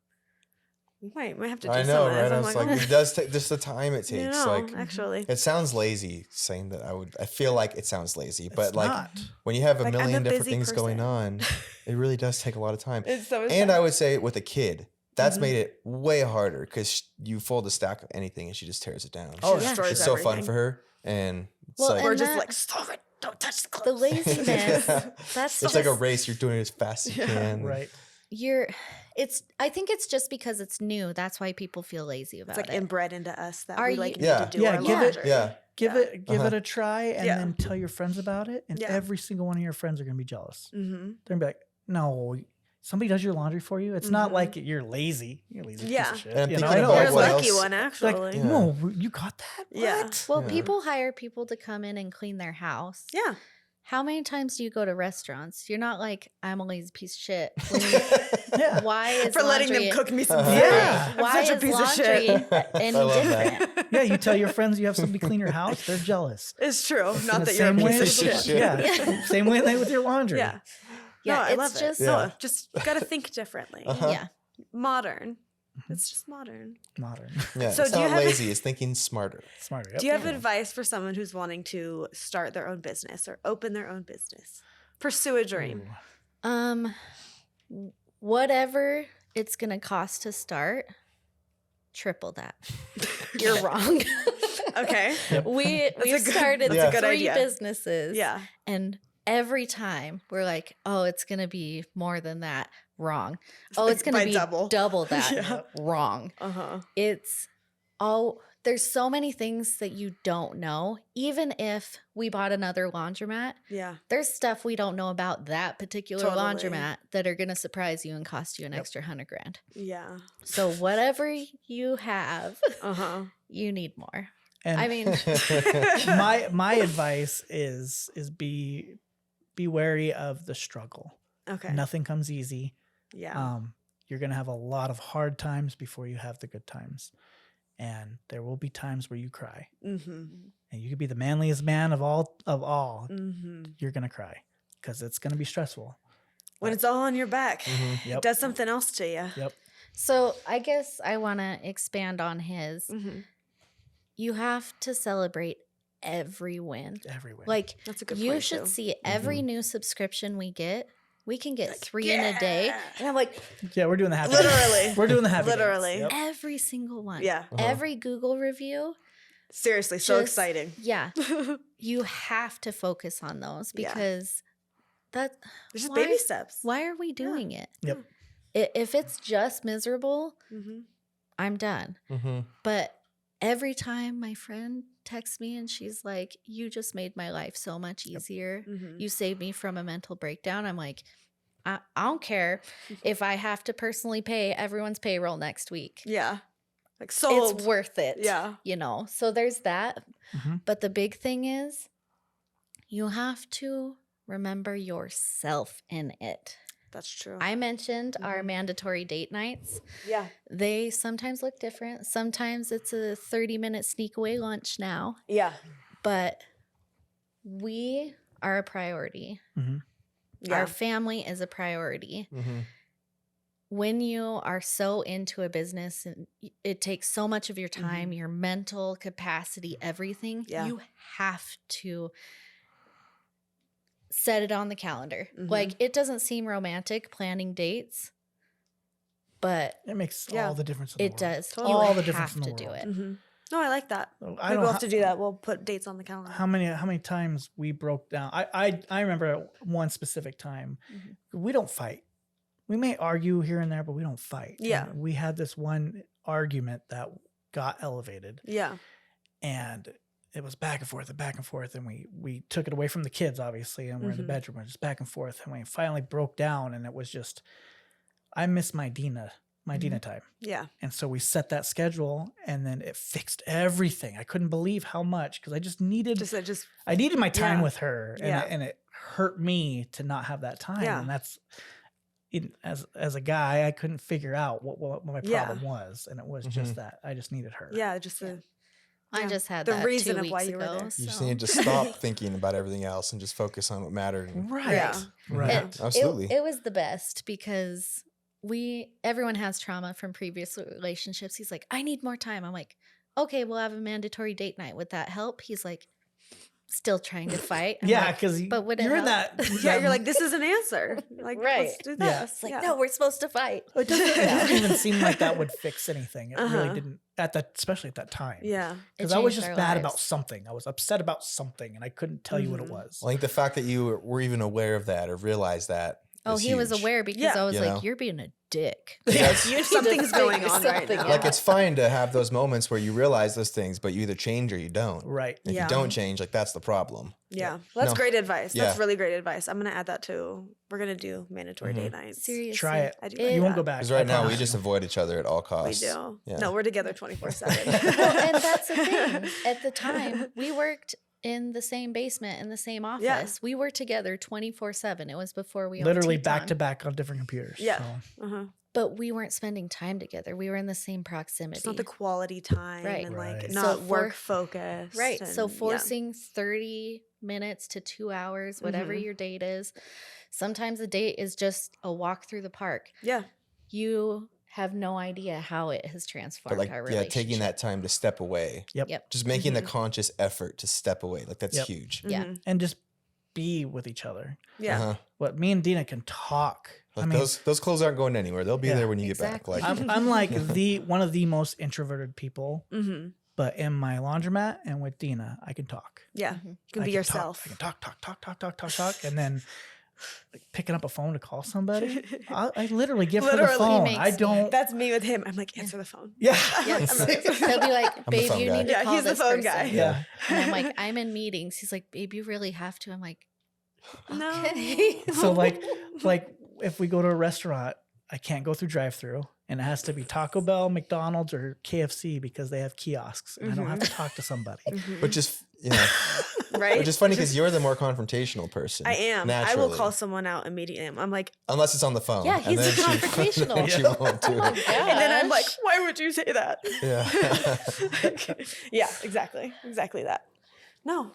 we might have to do I some know, of this. right? I'm It's like, it does take just the time it you takes. know, Like actually. it sounds lazy saying that I feel like it sounds lazy, but It's like not. when you have a Like, I'm a million different busy things going person. on, it really does take a lot of time. It's so And I would say with a kid, that's Mhm. made it way harder because you fold a stack of anything and she just tears it down. Oh, She yeah. destroys It's so fun everything. for her, and it's Well, like We're and just that- like, stop it. Don't touch the clothes. The laziness, Yeah. that's it's just like a race. You're doing it as fast as you can. Right. I think it's just because it's new. That's why people feel lazy about It's like it. inbred into us that Are we you- like Yeah. need to do Yeah, our give it- laundry. Yeah. Give Yeah. it a try and Yeah. then tell your friends about it. And Yeah. every single one of your friends are gonna be jealous. Mm-hmm. They're gonna be like, no, somebody does your laundry for you. It's not Mhm. like you're lazy. You're lazy. Piece Yeah. of shit. And You know, thinking I know, about You're a it's what like, lucky else- one, like, actually. Yeah. no, you got that? Yeah. What? Well, Yeah. people hire people to come in and clean their house. Yeah. How many times do you go to restaurants? You're not like, I'm a lazy piece of shit. When Yeah. why is For letting them laundry- cook me some Uh-huh. food. Yeah. I'm Why such a is piece of laundry shit. any I love that. different? Yeah, you tell your friends you have somebody clean your house, they're jealous. It's true. In Not the that you're a same way- piece of Piece of shit. shit. Yeah. Same way they with your laundry. Yeah. Yeah, No, I it's love just it. Yeah. No, just gotta think differently. Uh-huh. yeah. Modern. It's just modern. Modern. Yeah, So it's do you not have- lazy. It's thinking smarter. Smarter. Do you have advice for someone who's wanting to start their own business or open their own business? Pursue a dream. Whatever it's gonna cost to start, triple that. You're wrong. Okay. we a good- started that's a good 3 idea. businesses. Yeah. And every time we're like, oh, it's gonna be more than that. Wrong. Oh, like it's gonna by be double. double that. Yeah. Wrong. Uh-huh. It's there's so many things that you don't know. Even if we bought another laundromat, Yeah. there's stuff we don't know about that particular Totally. laundromat that are gonna surprise you and cost you an extra $100,000. Yeah. So whatever you have, Uh-huh. you need more. And I mean, my advice is be wary of the struggle. Okay. Nothing comes easy. Yeah. You're gonna have a lot of hard times before you have the good times. And there will be times where you cry. Mm-hmm. And you could be the manliest man of all. Mm-hmm. You're gonna cry. Because it's gonna be stressful. When it's all on your back, Mhm. Yep. it does something else to you. Yep. so I guess I want to expand on his. Mm-hmm. You have to celebrate every win. Everywhere. Like, That's a good you point, should too. see every new subscription we get. We can get Like, 3 in a day. yeah. And I'm like, yeah, we're doing the happy Literally. dance. We're doing the happy dance. Literally. Yep. every single one. Yeah. Uh-huh. Every Google review. Seriously, so Just- exciting. Yeah. You have to focus on those Yeah. because There's just Why- baby steps. why are we doing it? Yep. If it's just miserable, Mm-hmm. I'm done. Mhm. But every time my friend texts me and she's like, you just made my life so much easier. Mm-hmm. You saved me from a mental breakdown. I'm like, I don't care if I have to personally pay everyone's payroll next week. Yeah. Like sold. It's worth it. Yeah. You know, so there's that. Mhm. But the big thing is you have to remember yourself in it. That's true. I mentioned our Mhm. mandatory date nights. yeah. They sometimes look different. Sometimes it's a 30-minute sneak away lunch now, Yeah. but we are a priority. Yeah. Our family is a priority. Mhm. When you are so into a business and it takes so much of your time, your mental capacity, everything, Yeah. you have to set it on the calendar. Mhm. Like, it doesn't seem romantic planning dates, but It makes Yeah. all the difference in the it world. does. Totally. You All the have difference in the to do world. it. Mm-hmm. No, I like that. So Maybe I don't we'll know have to do that. We'll put dates on the calendar. how many times we broke down. I remember at one specific time. Mhm. We don't fight. we may argue here and there, but we don't fight. Yeah. And we had this one argument that got elevated, Yeah. and it was back and forth, and we took it away from the kids, obviously, and we're in the bedroom, we're just back and forth, and we finally broke down, and it was just, I miss my Deanna time. Yeah. And so we set that schedule, and then it fixed everything. I couldn't believe how much, because I just needed I needed my time Yeah. with her, and it hurt me to not have that time. Yeah. And that's as a guy, I couldn't figure out what my problem was, and it was just that I just needed her. Yeah. Just the I just had the that reason 2 of why weeks you were ago. there. You just so. need to stop thinking about everything else and just focus on what mattered. Right. Yeah. Right. It- Absolutely. It was the best because everyone has trauma from previous relationships. He's like, I need more time. I'm like, okay, we'll have a mandatory date night. Would that help? He's like, still trying to fight. I'm Yeah, like, because but would it you're in help? that. Yeah, you're like, this is an answer. Like, Right. let's do Yeah. this. It's like, no, we're supposed to fight. It doesn't even seem like that would fix anything. It really Uh-huh. didn't especially at that time. Yeah. Because I was changed just our mad lives. about something. I was upset about something, and I couldn't tell you what it was. I think the fact that you were even aware of that or realized that. Oh, is he was huge. aware because Yeah. I was You like, know? you're being a dick. Yeah, Yes. You need to something's going figure on right something now. out. Like it's fine to have those moments where you realize those things, but you either change or you don't. Right. If Yeah. you don't change, like that's the problem. Yeah. Well, that's No. great advice. That's Yeah. really great advice. I'm going to add that too. We're going to do mandatory date nights. Seriously. Try it. I do It- like You won't that. go back. Because right I now we promise just you. avoid each other at all We costs. do. Yeah. No, we're together 24/7. Well, and that's the thing. At the time, we worked in the same basement in the same office. Yeah. We were together 24/7. It was before we owned literally Teton. back to back on different computers. Yeah. So. Uh-huh. But we weren't spending time together. We were in the same proximity. It's not the quality time Right. and like Right. not So work focused. Right. So and- yeah. forcing 30 minutes to 2 hours, whatever Mhm. your date is. Sometimes a date is just a walk through the park. Yeah. You have no idea how it has transformed But like, our yeah, relationship. taking that time to step away, Yep. just making the Mhm. conscious effort to step away, like that's Yep. huge. Yeah. Mhm. And just be with each other. Yeah. Uh-huh. What me and Deanna can talk. Like I mean, those clothes aren't going anywhere. They'll be Yeah. there when you Exactly. get back. Like I'm like one of the most introverted people, Mm-hmm. but in my laundromat and with Deanna, I can talk. Yeah. Mhm. You can I be can talk. yourself. I can talk, and then like, picking up a phone to call somebody. I literally give her the Literally phone. makes I me- don't. That's me with him. I'm like, answer the phone. Yeah. Yeah. He'll be like, the babe, phone you guy. need to Yeah, call he's the this phone person. guy. Yeah. And I'm like, I'm in meetings. He's like, babe, you really have to. I'm like, No. okay. So like if we go to a restaurant, I can't go through drive-through, and it has to be Taco Bell, McDonald's, or KFC because they have kiosks, and I don't have to talk to somebody. Mhm. which is Right. which is funny because you're the more confrontational person. I am. Naturally. I will call someone out immediately. I'm like, unless it's on the phone. Yeah, and he's then she- confrontational. then she won't do it. and then I'm like, Gosh. why would you say that? Yeah. Yeah, exactly. Exactly that. No.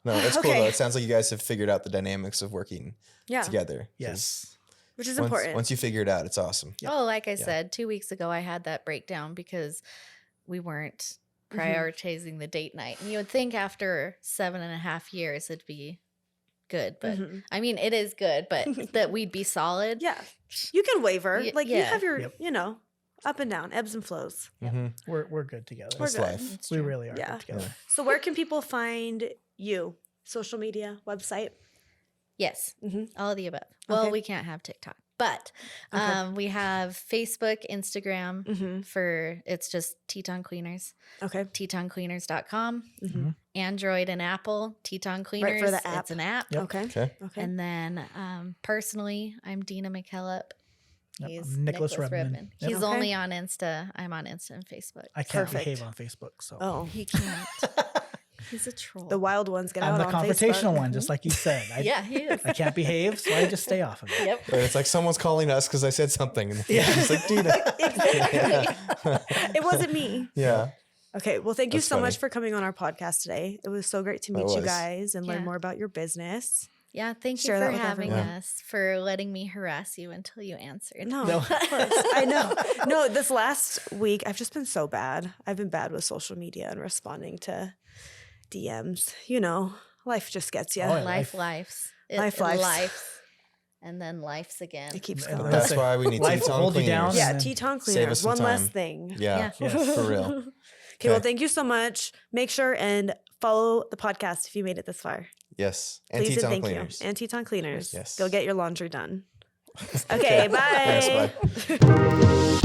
No, it's cool Okay. though. It sounds like you guys have figured out the dynamics of working Yeah. together. 'Cause Yes. Which is Once, important. once you figure it out, it's awesome. Yep. Oh, like I Yeah. said, 2 weeks ago, I had that breakdown because we weren't Mhm. prioritizing the date night. And you would think after 7.5 years, it'd be good. But Mhm. I mean, it is good, but that we'd be solid. Yeah. You can waver. Like you yeah. have your, Yep. up and down, ebbs and flows. Mhm. We're good together. We're That's good. life. It's We true. really are Yeah. good together. So where can people find you? Social media, website? Yes, Mhm. all of the above. Well, Okay. we can't have TikTok, but Okay. we have Facebook, Instagram Mm-hmm. for it's just Teton Cleaners, Okay. TetonCleaners.com, Mm-hmm. Android and Apple, Teton Cleaners. Right, for the app. It's an app. Yep. Okay. Okay. Okay. And then personally, I'm Deanna McKellop. Yep, He's I'm Nicholas Nicholas Redman. Redman. Yep. He's Okay. only on Insta. I'm on Insta and Facebook. I can't Perfect. behave on Facebook, so oh, He can't. He's a troll. the wild ones get I'm out the on confrontational Facebook. one, just like you said. yeah, he is. I can't behave, so I just stay off of it. Yep. But it's like someone's calling us because I said something. And Yeah. it's like, Dina. It wasn't me. Yeah. Okay. Well, thank you That's so much funny. for coming on our podcast today. It was so great to That meet you was. guys and learn Yeah. more about your business. Yeah, thank you Share that for with having everyone. us, for letting me harass you until you answered. No, No. of course. I know. No, this last week, I've just been so bad. I've been bad with social media and responding to DMs. Life just gets you. Oh, yeah. Life lives. Life lives. Life. And then life's again. It keeps And going. that's That's why we need Life will Teton hold you down. Cleaners. Yeah, and then Teton save Cleaners. us some One less time. thing. Yeah. Yeah. Yes. For real. Okay, well, Okay. thank you so much. Make sure and follow the podcast if you made it this far. Yes. And Please and Teton thank Cleaners. you. And Teton Cleaners. Yes. Go get your laundry done. Okay, Thanks, bye. bye.